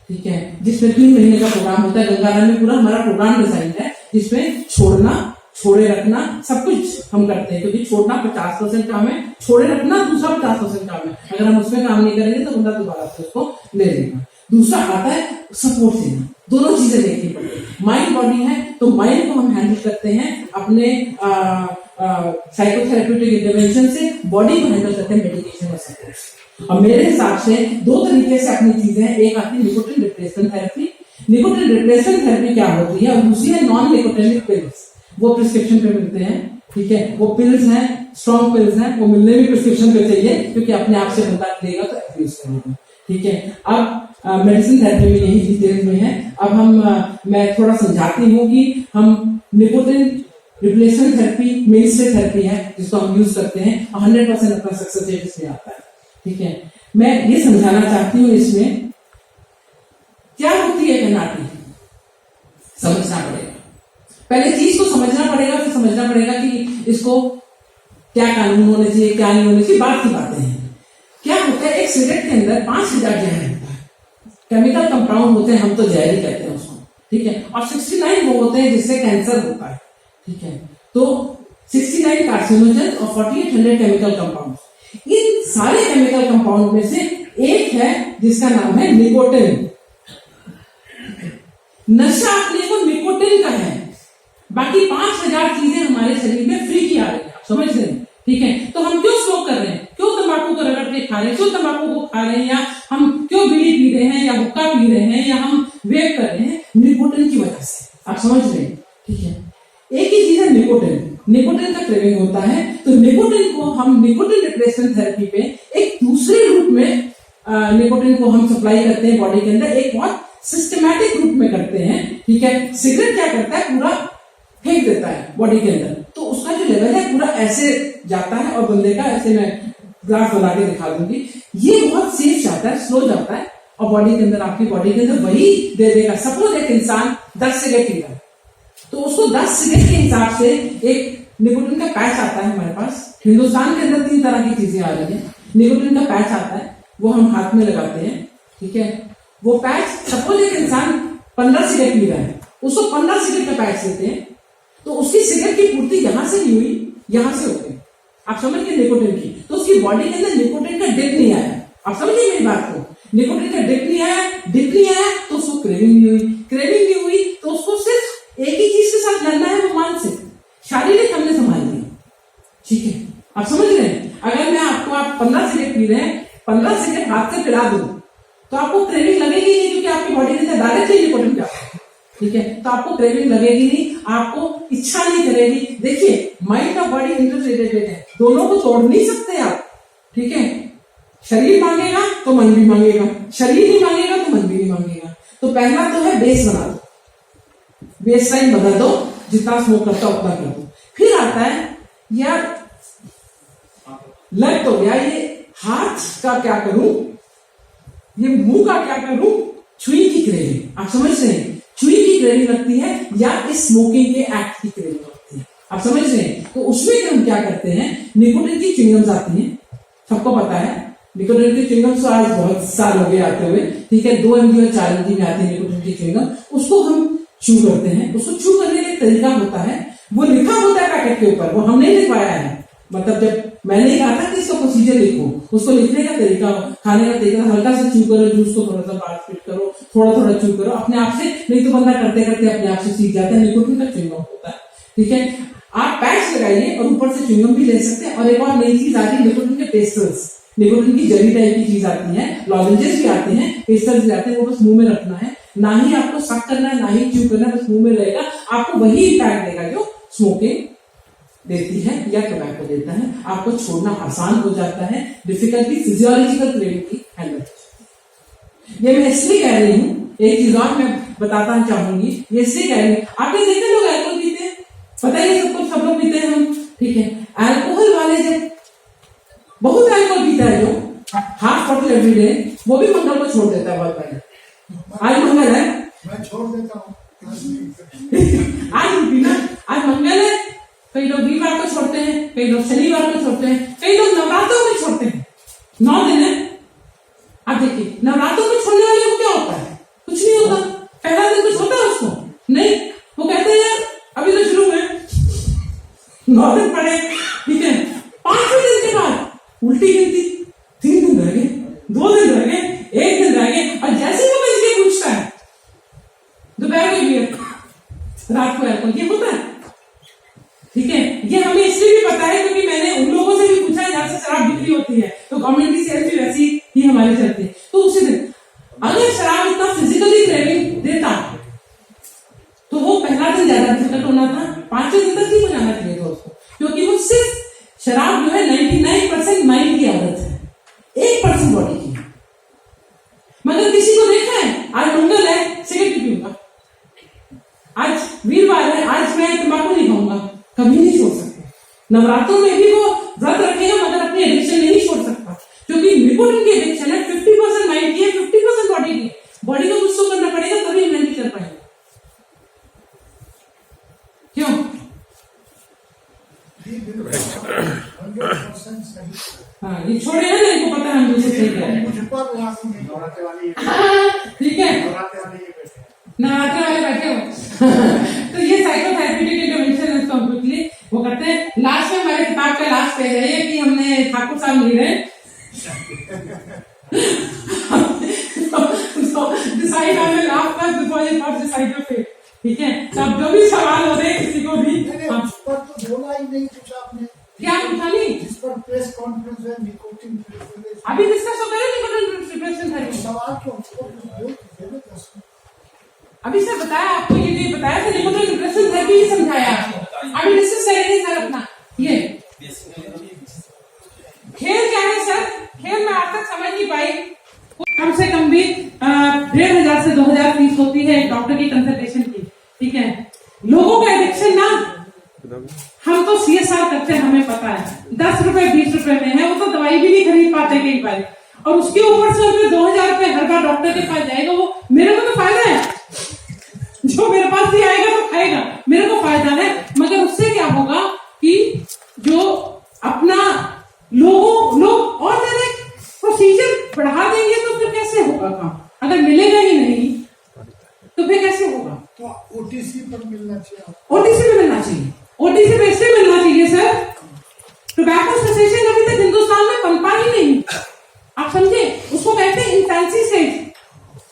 ठीक है, जिसमें 3 महीने का प्रोग्राम होता है। गंगाराम में पूरा हमारा प्रोग्राम डिजाइन है, जिसमें छोड़ना, छोड़े रखना सब कुछ हम करते हैं, क्योंकि छोड़ना 50% काम है, छोड़े रखना दूसरा 50% काम है। अगर हम उसमें काम नहीं करेंगे तो बंदा दोबारा से उसको ले लेगा। दूसरा आता है सपोर्ट देना, दोनों चीजें देखनी पड़ती है। माइंड बॉडी है तो माइंड को हम हैंडल करते हैं अपने साइकोथेरेप्यूटिक इंटरवेंशन से, बॉडी को हैंडल करते हैं मेडिकेशन और सपोर्ट। और मेरे हिसाब से 2 तरीके से अपनी चीजें हैं। एक आती है nicotine replacement therapy. Nicotine replacement therapy क्या होती है, और दूसरी है नॉन निकोटिनिक पिल्स, वो प्रिस्क्रिप्शन पे मिलते हैं, ठीक है। वो पिल्स हैं, स्ट्रॉन्ग पिल्स हैं, वो मिलने भी प्रिस्क्रिप्शन पे चाहिए, क्योंकि अपने आप से बंदा लेगा तो अब्यूज करेगा, ठीक है। अब मेडिसिन थेरेपी में यही डिटेल में है। अब मैं थोड़ा समझाती हूँ कि हम निकोटिन रिप्लेसमेंट थेरेपी मेनस्टे थेरेपी है जिसको हम यूज करते हैं, 100% अपना सक्सेस रेट इसमें आता है, ठीक है। मैं ये समझाना चाहती हूँ इसमें क्या होती है कनाटी, समझना पड़ेगा। पहले चीज को समझना पड़ेगा, फिर समझना पड़ेगा कि इसको क्या कानून होने चाहिए, क्या नहीं होने चाहिए, बात की बातें हैं। क्या होता है, एक सिगरेट के अंदर 5000 जहर होता है, केमिकल कंपाउंड होते हैं, हम तो जहर ही कहते हैं उसको, ठीक है। और 69 वो होते हैं जिससे कैंसर होता है, ठीक है। तो 69 कार्सिनोजन और 4800 केमिकल कंपाउंड। इन सारे केमिकल कंपाउंड में से एक है जिसका नाम है निकोटिन। नशा अपने को निकोटिन का है, बाकी 5000 चीजें हमारे शरीर में फ्री की आ रही है, समझ रहे हैं, ठीक है। तो हम क्यों स्मोक कर रहे हैं, क्यों तंबाकू को रगड़ के खा रहे हैं, क्यों तंबाकू को खा रहे हैं, या हम क्यों बीड़ी पी रहे हैं, या हुक्का पी रहे हैं, या हम वेप कर रहे हैं, निकोटिन की वजह से। आप समझ रहे हैं, ठीक है। एक ही चीज है निकोटिन, निकोटिन का क्रेविंग होता है, तो निकोटिन को हम निकोटिन रिप्लेसमेंट थेरेपी पे एक दूसरे रूप में निकोटिन को हम सप्लाई करते हैं बॉडी के अंदर, एक बहुत सिस्टमैटिक रूप में करते हैं, ठीक है। सिगरेट क्या करता है, पूरा फेंक देता है बॉडी के अंदर, तो उसका जो लेवल है पूरा ऐसे जाता है, और बंदे का ऐसे, मैं ग्राफ बना के दिखा दूंगी, ये बहुत सेफ जाता है, स्लो जाता है, और बॉडी के अंदर, आपकी बॉडी के अंदर वही दे देगा। सपोज एक इंसान 10 सिगरेट पी रहा है, तो उसको 10 सिगरेट के हिसाब से एक निकोटिन का पैच आता है हमारे पास। हिंदुस्तान के अंदर 3 तरह की चीजें आ रही है। निकोटिन का पैच आता है, वो हम हाथ में लगाते हैं, ठीक है। वो पैच, सपोज एक इंसान 15 सिगरेट पी रहा है, उसको 15 सिगरेट का पैच देते हैं, तो उसकी सिगरेट की पूर्ति यहां से नहीं हुई, यहां से होती है। आप समझ गए निकोटिन की, तो उसकी बॉडी के अंदर निकोटिन का डिप नहीं आया। आप समझिए मेरी बात को, निकोटिन का डिप नहीं आया, तो उसको क्रेविंग नहीं हुई, क्रेविंग नहीं हुई तो उसको सिर्फ एक ही चीज के साथ लड़ना है, वो मानसिक, शारीरिक हमने संभाल लिया, ठीक है। आप समझ रहे हैं, अगर मैं आपको, आप 15 सिगरेट पी रहे हैं, 15 सिगरेट हाथ से पिला दूं, तो आपको क्रेविंग लगेगी नहीं, क्योंकि आपकी बॉडी के अंदर डायरेक्टली निकोटिन जाता है, ठीक है। तो आपको क्रेविंग लगेगी नहीं, आपको इच्छा नहीं करेगी। देखिए, माइंड और बॉडी इंटररिलेटेड है, दोनों को तोड़ नहीं सकते आप, ठीक है। शरीर मांगेगा तो मन भी मांगेगा, शरीर नहीं मांगेगा तो मन भी नहीं मांगेगा। तो पहला तो है बेस बना दो, बेस लाइन बदल दो, जितना स्मोक करता उतना कर दो। फिर आता है यार लग तो गया, ये हाथ का क्या करूं, ये मुंह का क्या करूं, छुई की क्रेविंग। आप समझ रहे हैं, छुई की क्रेविंग लगती है, या इस स्मोकिंग के एक्ट की क्रेविंग लगती है। आप समझ रहे हैं, तो उसमें हम क्या करते हैं, निकोटिन की च्युइंगम्स आती हैं, सबको पता है निकोटिन की च्युइंगम्स तो आज बहुत साल हो गए आते हुए, ठीक है। 2 mg और 4 mg में आती है निकोटिन की च्युइंगम, उसको हम चू करते हैं। उसको चू करने का एक तरीका होता है, वो लिखा होता है पैकेट के ऊपर, वो हमने लिखवाया है, मतलब जब मैंने कहा था कि इसका प्रोसीजर लिखो, उसको लिखने का तरीका, खाने का तरीका, हल्का सा चू करो, जूस को थोड़ा सा बाहर स्पिट करो, थोड़ा थोड़ा चू करो अपने आप से, नहीं तो बंदा करते करते अपने आप से सीख जाता है। निकोटिन का च्युइंगम होता है, ठीक है। आप पैच लगाइए और ऊपर से च्युइंगम भी ले सकते हैं। और एक और नई चीज आ रही है, निकोटिन के पेस्टल्स। निकोटीन की जली टाइप की चीज आती है, लॉजेंजेस भी आते हैं, पेस्टर्स भी आते हैं, वो बस मुंह में रखना है, ना ही आपको सक करना है, ना ही च्यू करना है, बस मुंह में रहेगा, आपको वही इम्पैक्ट देगा जो स्मोकिंग देती है या टोबैको देता है। आपको छोड़ना आसान हो जाता है, डिफिकल्टी फिजियोलॉजिकल क्रेविंग की हैंडल। ये मैं इसलिए कह रही हूँ, एक चीज और मैं बताना चाहूंगी, ये इसलिए कह रही हूँ, आपने देखा लोग अल्कोहल पीते हैं, पता ही सबको, सब लोग पीते हैं हम, ठीक है। अल्कोहल वाले जब बहुत अल्कोहल पीता है जो हाफ बॉटल एवरी डे, वो भी मंगल को छोड़ देता है बहुत पहले। आज मंगल है, मैं छोड़ देता हूँ। आज पीना, आज मंगल है, कई लोग वीरवार को छोड़ते हैं, कई लोग शनिवार को छोड़ते हैं, कई लोग नवरात्रों में छोड़ते हैं, 9 दिन है। आप देखिए नवरात्रों में छोड़ने वाले को क्या होता है, कुछ नहीं होता, पहला दिन कुछ होता है उसको नहीं, वो कहते हैं यार अभी तो शुरू है, 9 दिन पड़े, ठीक है, 5वें दिन के बाद उल्टी गिनती, 3 दिन रह गए, 2 दिन रह गए, 1 दिन रह गए, और जैसे ही वो किसी पूछता है दोपहर को बियर, रात को अल्कोहल, ये होता है, ठीक है। ये हमें इसलिए भी पता है क्योंकि मैंने उन लोगों से भी पूछा है जहां से शराब बिक्री होती है, तो गवर्नमेंट की सेल्स भी वैसी ही हमारी चलती है। तो उसी दिन अगर शराब इतना फिजिकली क्रेविंग देता तो वो पहला दिन ज्यादा डिफिकल्ट होना था, 5वें दिन तक ही हो जाना चाहिए था उसको, क्योंकि वो सिर्फ शराब जो है 99% माइंड की आदत है, 1% बॉडी की है। मगर किसी को देखा है आज मंगल है सिगरेट पीऊंगा, आज वीरवार है आज मैं तंबाकू नहीं खाऊंगा, कभी नहीं छोड़ सकते। नवरात्रों में भी वो व्रत रखेगा मगर अपनी एडिक्शन नहीं छोड़ सकता, क्योंकि निकोटीन की एडिक्शन है, 50% माइंड की है, 50% बॉडी की है। बॉडी को कुछ तो करना पड़ेगा तभी हम नहीं कर पाएंगे। क्यों? 100% सही। हाँ, ये छोड़े हैं ना, इनको पता है हम दूसरे सही कह रहे हैं, मुझ पर लागू नहीं। ठीक है, नवरात्रि वाले बैठे हो। तो ये साइकोथेरेप्यूटिक इंटरवेंशन है, इसको क्विकली वो करते हैं। लास्ट में हमारे किताब का लास्ट पेज है ये कि हमने ठाकुर साहब मिल रहे decide on your last class before you first decide your fate, ठीक है। तो अब जो भी सवाल हो रहे हैं किसी को भी, उस पर तो बोला ही नहीं कुछ आपने। क्या पूछा नहीं, जिस पर प्रेस कॉन्फ्रेंस है निकोटीन अभी डिस्कस हो गया निकोटीन रिप्लेसमेंट थेरेपी। सवाल क्यों अभी सर बताया आपको, ये बताया था निकोटीन रिप्लेसमेंट थेरेपी ही समझाया आपको, अभी डिस्कस करेंगे सर अपना। ये खेल क्या है सर, खेल में आज तक समझ नहीं पाई। कम से कम भी 1500 से 2000 फीस होती है एक डॉक्टर की कंसल्टेशन की, ठीक है। लोगों का एडिक्शन ना, हम तो CSR करते हैं, हमें पता है 10 रुपए 20 रुपए में है, वो तो दवाई भी नहीं खरीद पाते कई बार, और उसके ऊपर से उसमें 2000 रुपए हर बार डॉक्टर के पास जाएगा, वो मेरे को तो फायदा है, जो मेरे पास भी आएगा तो खाएगा, मेरे को फायदा है। मगर उससे क्या होगा कि जो अपना लोग और ज्यादा प्रोसीजर बढ़ा देंगे तो फिर कैसे होगा काम, अगर मिलेगा ही नहीं तो फिर कैसे होगा। तो OTC पर मिलना चाहिए, OTC पे मिलना चाहिए, OTC पे इसलिए मिलना चाहिए सर, टोबैको सेसेशन अभी तक हिंदुस्तान में पनपा ही नहीं, आप समझे, उसको कहते हैं इन्फेंसी स्टेज।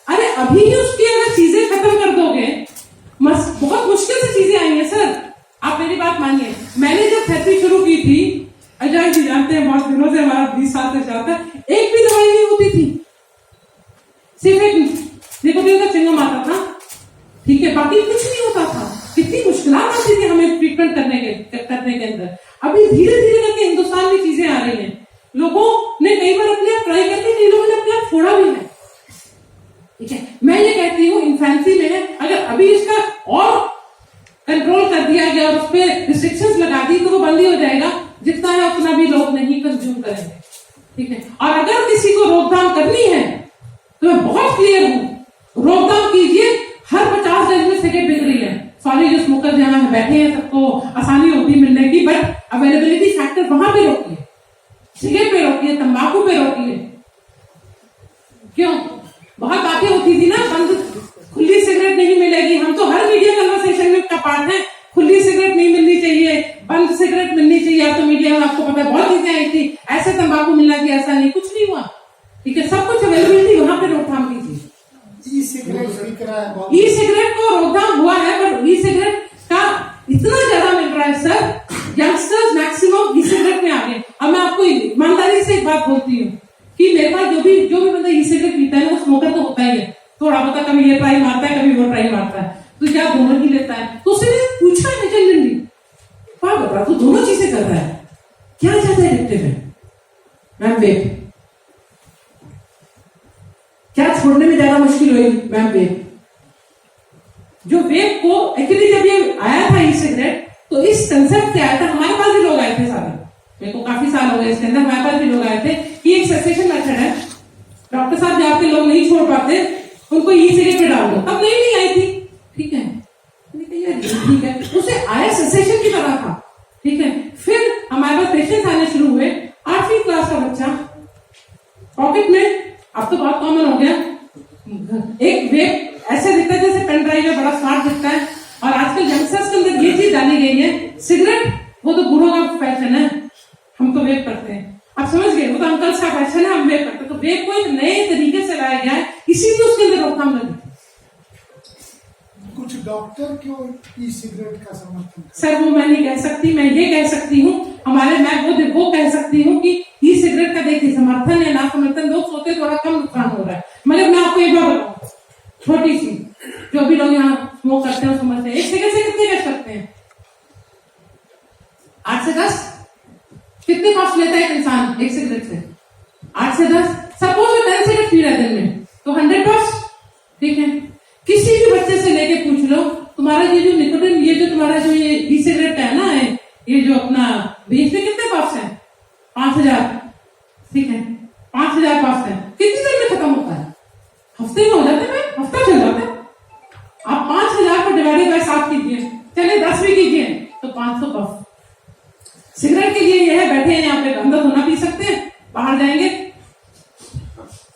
अरे अभी ही उसकी अगर चीजें खत्म कर दोगे, बहुत मुश्किल से चीजें आई हैं सर। आप मेरी बात मानिए, मैंने जब थेरेपी शुरू की थी, अजय जी जानते हैं बहुत दिनों से, हमारा 20 साल से चलता है, एक भी दवाई नहीं होती थी, सिर्फ एक निकोटीन का चिंगम आता था, ठीक है, बाकी कुछ नहीं होता था। कितनी मुश्किल आती थी हमें ट्रीटमेंट करने के अंदर। अभी धीरे धीरे करके हिंदुस्तान में चीजें आ रही हैं, लोगों ने कई बार अपने आप ट्राई करके कई लोगों ने अपने आप छोड़ा भी है, ठीक है। मैं ये कहती हूँ इन्फेंसी में है, अगर अभी इसका और कंट्रोल कर दिया गया और उस पर रिस्ट्रिक्शंस लगा दी तो वो बंद ही हो जाएगा, जितना है उतना भी लोग नहीं कंज्यूम करेंगे, ठीक है। और अगर किसी को रोकथाम करनी है तो मैं बहुत क्लियर हूँ, रोकथाम कीजिए। हर 50 गज में सिगरेट बिक रही है, सॉरी जो स्मोकर जहां बैठे हैं सबको आसानी होती मिलने की, बट अवेलेबिलिटी फैक्टर वहां पे रोकिए, सिगरेट पे रोकिए, तंबाकू पे रोकिए। क्यों, बहुत बातें होती थी ना, बंद खुली सिगरेट नहीं मिलेगी, हम तो हर मीडिया कन्वर्सेशन में का पार्ट है, खुली सिगरेट नहीं मिलनी चाहिए, बंद सिगरेट मिलनी चाहिए। आप तो मीडिया में आपको पता है बहुत चीजें आई थी, ऐसे तंबाकू मिलना चाहिए, ऐसा नहीं, कुछ नहीं हुआ, ठीक है। सब कुछ अवेलेबिलिटी वहां पे रोकथाम कीजिए। ई-सिगरेट बिक रहा है, ई-सिगरेट को रोकथाम हुआ है, पर ई-सिगरेट का इतना ज्यादा मिल रहा है सर, यंगस्टर्स मैक्सिमम ई-सिगरेट में आ गए। अब मैं आपको ईमानदारी से एक बात बात बोलती हूँ कि मेरे पास जो भी बंदा ई सिगरेट पीता है वो स्मोकर तो होता ही है, थोड़ा बहुत कभी ये ट्राई मारता है, कभी वो ट्राई मारता है, तो क्या दोनों ही लेता है? तो उसने पूछा है जेन्युइनली, क्या बता तू दोनों चीजें कर रहा है, क्या ज्यादा एडिक्टिव है? मैम वेप। क्या छोड़ने में ज्यादा मुश्किल हुई? मैम वेप। जो वेप को एक्चुअली जब ये आया था ई सिगरेट, तो इस कंसेप्ट से आया था, हमारे पास भी लोग आए थे सारे, मेरे को काफी साल हो गए इसके अंदर, हमारे पास भी लोग आए थे कि एक सेसेशन मेथड है, डॉक्टर साहब जहाँ पे लोग नहीं छोड़ पाते उनको ई सिगरेट पे डाल दो, तब नहीं आई थी, ठीक है, ठीक है, उसे आया सेसेशन की तरह था, ठीक है। फिर हमारे पास पेशेंट्स आने शुरू हुए, 8वीं क्लास का बच्चा पॉकेट में, अब तो बहुत कॉमन हो गया, एक वेप ऐसे दिखता है जैसे पेन ड्राइव है, बड़ा स्मार्ट दिखता है, और आजकल यंगस्टर्स के अंदर ये चीज डाली गई है, सिगरेट वो तो बूढ़ों का फैशन है, हम तो वेप करते हैं, आप समझ गए, वो तो अंकल्स का फैशन है, हम वेप करते हैं, तो वेप को एक नए तरीके से लाया गया है, इसीलिए उसके अंदर रोकथाम लगी। कुछ डॉक्टर क्यों ई सिगरेट का समर्थन करते सर वो मैं नहीं कह सकती, मैं ये कह सकती हूँ मैं वो कह सकती हूँ कि ई सिगरेट का देखिए समर्थन या ना समर्थन, लोग सोते थोड़ा कम नुकसान हो रहा है, मगर मैं आपको एक बात बताऊँ छोटी सी, जो भी लोग यहाँ स्मोक करते हैं समझते हैं, एक सिगरेट से कितने कर सकते हैं? 8 से 10? कितने कॉस्ट लेता है एक इंसान एक सिगरेट से? 8 से 10। सपोज वो 10 सिगरेट पी रहा है दिन में, तो 100 कॉस्ट, ठीक है। किसी भी बच्चे से लेके पूछ लो, तुम्हारा ये जो निकोटिन, ये जो तुम्हारा जो ये ई सिगरेट है ना, ये जो अपना बेचने कितने कॉस्ट है? 5000, ठीक है, 5000 कॉस्ट है, कितनी देर में खत्म होता है? हफ्ते में हो जाता है, हफ्ता चल जाता है। आप 5000 को डिवाइडेड बाय 7 कीजिए, चले 10 भी कीजिए, तो 500 कॉस्ट। सिगरेट के लिए यह है, बैठे हैं यहाँ पे, अंदर होना पी सकते हैं, बाहर जाएंगे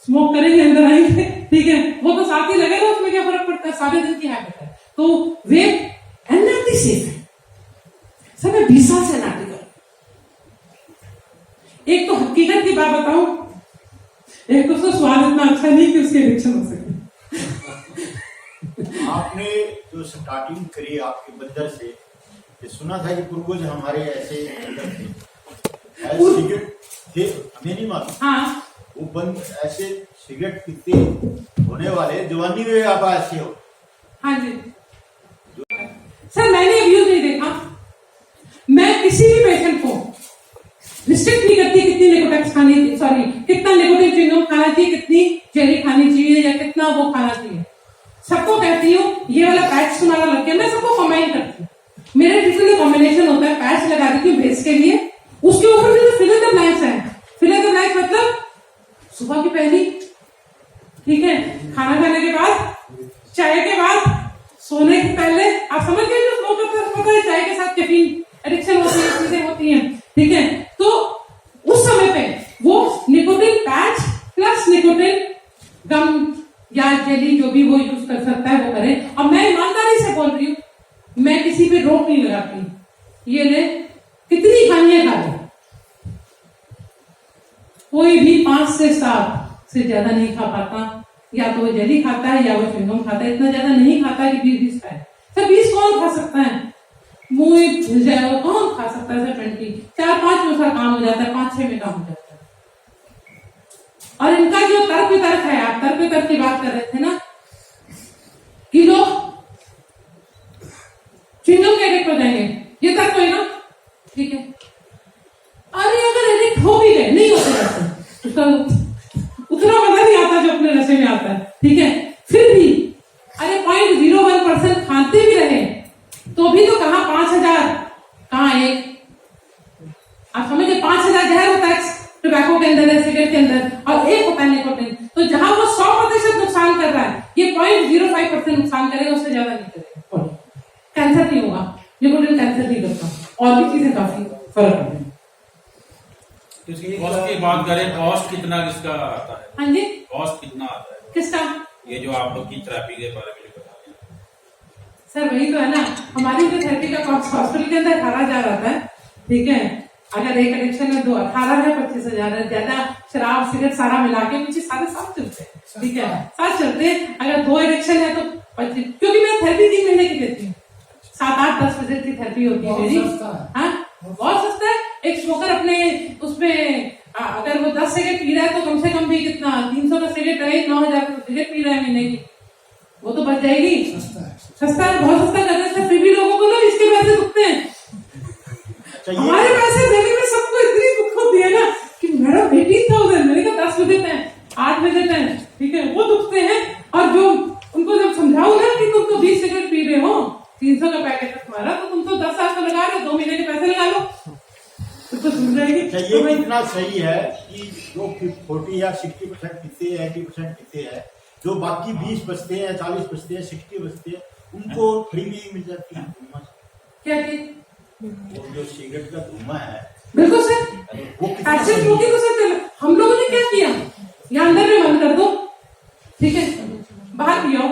स्मोक करेंगे, अंदर आएंगे, ठीक है, वो तो साथ ही लगेगा, उसमें क्या फर्क पड़ता है, सारे दिन की हैबिट है। तो वेप एनर्जी सेफ है। सर मैं 20 साल से नाटी कर, एक तो हकीकत की बात बताऊं, एक तो उसका स्वाद इतना अच्छा नहीं कि उसकी एडिक्शन हो सके। आपने जो स्टार्टिंग करी आपके बंदर से, ये सुना था कि पूर्वज हमारे ऐसे बंदर थे, सिगरेट थे, हमें नहीं मालूम, हाँ वो बंद ऐसे सिगरेट पीते होने वाले जवानी में आप ऐसे हो। हाँ जी सर, मैंने अब्यूज नहीं देखा, मैं किसी भी पेशेंट को रिस्ट्रिक्ट नहीं करती कितनी निकोटिन खानी, सॉरी कितना निकोटिन च्युइंगम खाना चाहिए, कितनी जेली खानी चाहिए, या कितना वो खाना चाहिए, सबको कहती हूँ ये वाला पैच तुम्हारा लग गया, मैं सबको कम्बाइन करती हूँ, मेरे ट्रीटमेंट में कॉम्बिनेशन होता है, पैच लगा देती हूँ बेस के लिए, उसके ऊपर जो फिल इन द ब्लैंक्स है, फिल इन द ब्लैंक्स मतलब सुबह की पहली, ठीक है, खाना खाने के बाद, चाय के बाद, सोने के पहले, आप समझ गए जो स्मोक करते हैं, चाय के साथ कैफीन एडिक्शन होती है, चीजें होती हैं, ठीक है, तो उस समय पे वो निकोटिन पैच प्लस निकोटिन गम या जेली जो भी वो यूज कर सकता है वो करे, और मैं ईमानदारी से बोल रही हूँ, मैं किसी पे रोक नहीं लगाती, ये ले कितनी खानी है खा ले, कोई भी 5 से 7 से ज्यादा नहीं खा पाता, या तो वो जेली खाता है या वो च्युइंगम खाता है, इतना ज्यादा नहीं खाता कि 20 खाए। सर 20 कौन खा सकता है, मुंह भूल जाएगा, कौन खा सकता है सर? 20 4-5 में उसका काम हो जाता है, 5-6 में काम हो जाता है। और इनका जो तर्क वितर्क है, आप तर्क वितर्क की बात कर रहे थे ना कि लोग च्युइंगम के एडिक्ट हो जाएंगे, ये तर्क कोई ना, ठीक है, अरे अगर एडिक्ट हो भी गए, नहीं होते वैसे, उसका उतना मजा नहीं आता जो अपने नशे में आता है, ठीक है, फिर भी अरे 0.01% खाते भी रहे तो भी तो कहाँ 5000, कहाँ एक, आप समझे 5000 जहर होता है टोबैको के अंदर है, सिगरेट के अंदर, और एक होता है निकोटिन, तो जहां वो 100% नुकसान कर रहा है, ये 0.05% नुकसान करेगा, उससे ज्यादा नहीं करेगा, कैंसर नहीं होगा, निकोटिन कैंसर नहीं करता, और भी चीजें काफी फर्क है। कॉस्ट की बात करें, कॉस्ट कितना किसका आता है? हाँ जी, कॉस्ट कितना आता है किसका? ये जो आप लोग की थेरेपी के बारे में बता रहे हैं। सर वही तो है ना, हमारी जो थेरेपी का कॉस्ट हॉस्पिटल के अंदर 18,000 आता है, ठीक है, अगर एक एडिक्शन है 18 है, 25,000 है, ज्यादा शराब सिगरेट सारा मिला के मुझे सारे साथ चलते हैं, ठीक है, साथ चलते हैं, अगर 2 एडिक्शन है तो 25, क्योंकि मैं थेरेपी 3 महीने की देती हूँ, 7-8-10 विजिट की थेरेपी होती है मेरी, हाँ बहुत सस्ता है। एक स्मोकर अपने उसमें अगर वो 10 सिगरेट पी रहा है तो कम से कम भी कितना 300 का सिगरेट रहे, 9,000 का सिगरेट पी रहा है महीने की, वो तो बच जाएगी। सस्ता है, बहुत सस्ता कर रहे हैं, फिर भी लोगों को ना इसके पैसे दुखते हैं। हमारे पैसे देने में सबको इतनी दुख होती है ना कि मैडम 18,000, मैंने कहा 10 बजे हैं, 8 बजे हैं, ठीक है, वो दुखते हैं। और जो उनको जब समझाओ ना कि तुम तो 20 सिगरेट पी रहे हो, 300 का पैकेट है तुम्हारा, तो तुम तो 10,000 का लगा रहे हो, 2 महीने के पैसे लगा लो, तो समझ जाएगी। ये इतना सही है कि जो 40 या 60% पीते हैं, 80% पीते हैं, जो बाकी 20 बचते हैं, 40 बचते हैं, 60 बचते हैं, उनको फ्री में ही मिल जाती है क्या चीज? वो जो सिगरेट का धुआं है, बिल्कुल सर, वो कितना ऐसे सही स्मोकिंग तो सर हम लोगों ने क्या किया, यहाँ अंदर में बंद कर दो, ठीक है, बाहर पियो,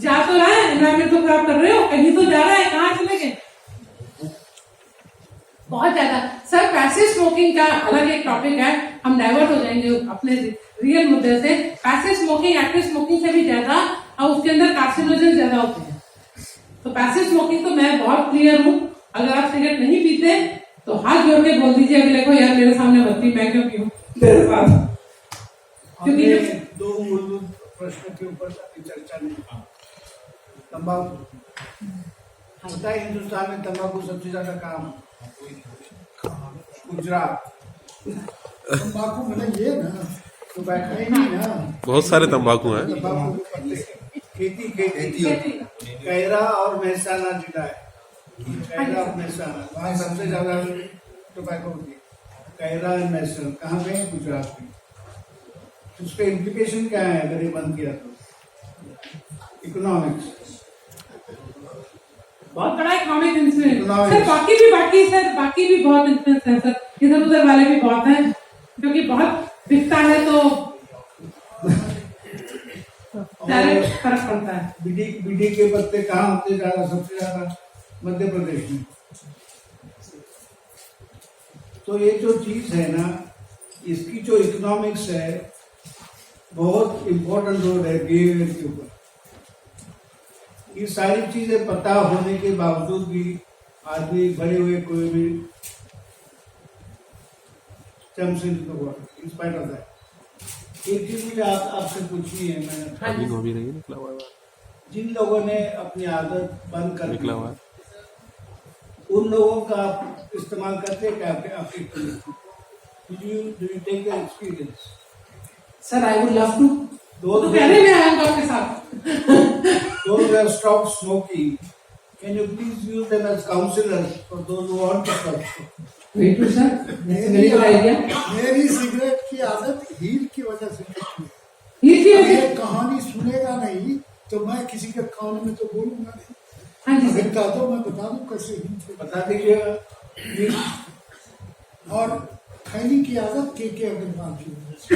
जा तो रहा है, एनवायरमेंट तो खराब कर रहे हो, कहीं तो जा रहा है, कहाँ चले गए? बहुत ज्यादा सर, पैसिव स्मोकिंग का अलग एक टॉपिक है, हम डाइवर्ट हो जाएंगे अपने रियल मुद्दे से। पैसिव स्मोकिंग एक्टिव स्मोकिंग से भी ज्यादा, और उसके अंदर कार्सिनोजन ज्यादा होते हैं। तो पैसिव स्मोकिंग तो मैं बहुत क्लियर हूँ, अगर आप सिगरेट नहीं पीते तो हाथ जोड़ के बोल दीजिए अगले को, यार मेरे सामने मत पी, मैं क्यों पीऊं तेरे साथ, क्योंकि हमने 2 मूलभूत प्रश्न के ऊपर चर्चा नहीं की। तंबाकू, पता है हिंदुस्तान में तंबाकू सबसे ज्यादा काम गुजरात। तंबाकू मतलब ये ना, तो बैठा ही नहीं ना, बहुत सारे तंबाकू हैं। तंबाकू के पत्ते, खेती कैरा और मेहसाना जिला है, कैरा और मेहसाना, वहाँ सबसे ज्यादा टोबैको होती है। कैरा और मेहसाना कहाँ पे है? गुजरात में। उसका इम्प्लीकेशन क्या है अगर ये बंद किया तो? इकोनॉमिक्स, बहुत बड़ा इकोनॉमिक इंफ्लुएंस Economics. सर, बाकी भी बहुत इंफ्लुएंस है सर, इधर उधर वाले भी बहुत हैं, क्योंकि बहुत बिकता है तो डायरेक्ट फर्क पड़ता है। बीडी के पत्ते कहाँ होते ज्यादा? सबसे ज्यादा मध्य प्रदेश में। तो ये जो चीज है ना, इसकी जो इकोनॉमिक्स है, बहुत इम्पोर्टेंट रोल है बिहेवियर के ऊपर। ये सारी चीजें पता होने के बावजूद भी आदमी बड़े हुए कोई भी इंस्पाइट ऑफ दैट। एक चीज मुझे आपसे पूछनी है, मैंने जिन लोगों ने अपनी आदत बंद कर दी, उन लोगों का आप इस्तेमाल करते हैं क्या आपके do you take the experience? Sir I would love to, तो पहले मैं आऊंगा आपके साथ। Those who have stopped smoking, can you please use them as counselors for those who want to stop smoking? Wait to sir, very good idea. मेरी cigarette की आदत हीर की वजह से नहीं ये की वजह, ये कहानी सुनेगा नहीं तो मैं किसी के कान में तो बोलूंगा नहीं। हाँ जी सर, बता दो, मैं बता दूं कैसे हीर से। बता दीजिएगा। और खैनी की आदत के अग्रवाल की वजह से।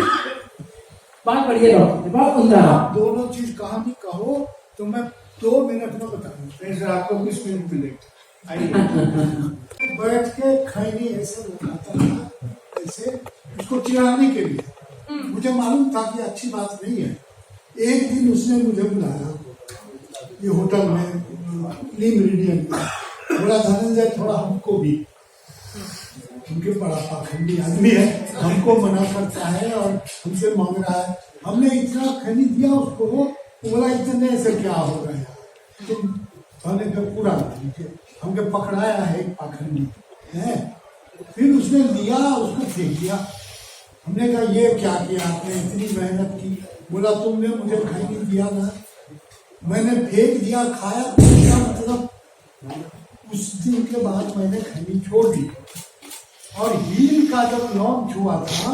बहुत बढ़िया डॉक्टर, बहुत उम्दा। आप दोनों चीज कहानी कहो तो मैं 2 मिनट में बता दूं। नहीं सर, आपको 20 मिनट मिलेगा। आइए। बैठ के खैनी ऐसे उठाता था, ऐसे उसको चिढ़ाने के लिए। मुझे मालूम था कि अच्छी बात नहीं है। एक दिन उसने मुझे बुलाया ये होटल में ली मेरिडियन में, बोला धनंजय थोड़ा हमको भी, क्योंकि बड़ा पाखंडी आदमी है, हमको मना करता है और हमसे मांग रहा है। हमने इतना खैनी दिया उसको, वो बोला इतने से क्या हो रहा है, तुम हमने पूरा लीजिए। हमके पकड़ाया है एक पाखंडी है। फिर उसने लिया, उसको फेंक दिया। हमने कहा ये क्या किया आपने, इतनी मेहनत की। बोला तुमने मुझे खैनी दिया ना, मैंने फेंक दिया, खाया, क्या मतलब। उस दिन के बाद मैंने खैनी छोड़ दी। और हील का जब लॉन्च हुआ था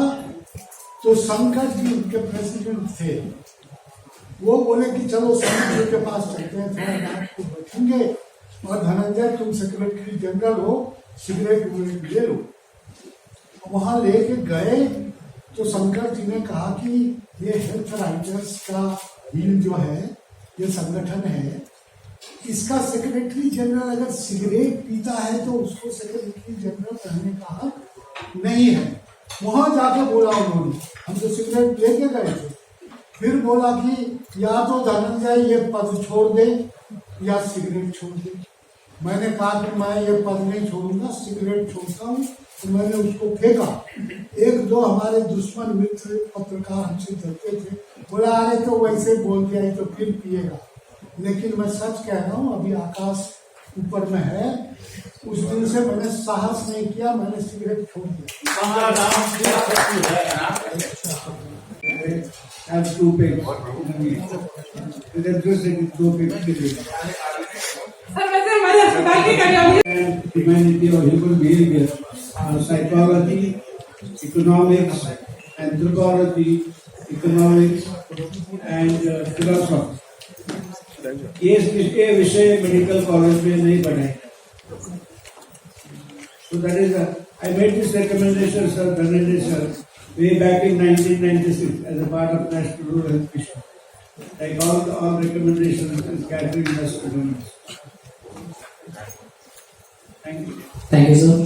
तो शंकर जी उनके प्रेसिडेंट थे। वो बोले कि चलो शंकर जी के पास चलते हैं, थोड़ा रात को बैठेंगे और धनंजय तुम सेक्रेटरी जनरल हो, सिगरेट ले लो। वहां लेके गए तो शंकर जी ने कहा कि ये हेल्थ राइटर्स का हील जो है, ये संगठन है, इसका सेक्रेटरी जनरल अगर सिगरेट पीता है तो उसको सेक्रेटरी जनरल रहने का हक नहीं है। वहां जाके बोला उन्होंने, हम तो सिगरेट लेके गए थे। फिर बोला कि या तो धनंजय ये पद छोड़ दे या सिगरेट छोड़ दे। मैंने कहा कि मैं ये पद नहीं छोड़ूंगा, सिगरेट छोड़ता हूँ, तो मैंने उसको फेंका। एक दो हमारे दुश्मन मित्र पत्रकार हमसे डरते थे, बोला अरे तो वैसे बोल दिया तो फिर पिएगा। लेकिन मैं सच कह रहा हूँ, अभी आकाश ऊपर में है। उस दिन से मैंने साहस नहीं किया, मैंने सिगरेट छोड़ दिया। हमारा नाम श्री सत्य है ना? Have 2 pages. Let's just say 2 pages. Sir वैसे हमारे अस्पताल की कार्यालय And humanity or human behavior, psychology, economics, anthropology, economics, and philosophy. ये विषय मेडिकल कॉलेज में नहीं पढ़ाए। So that is I made this recommendation, Sir Dhananjay sir, way back in 1996 as a part of National Rural Health Mission. Like all recommendations is gathering dust. Thank you. Thank you, sir.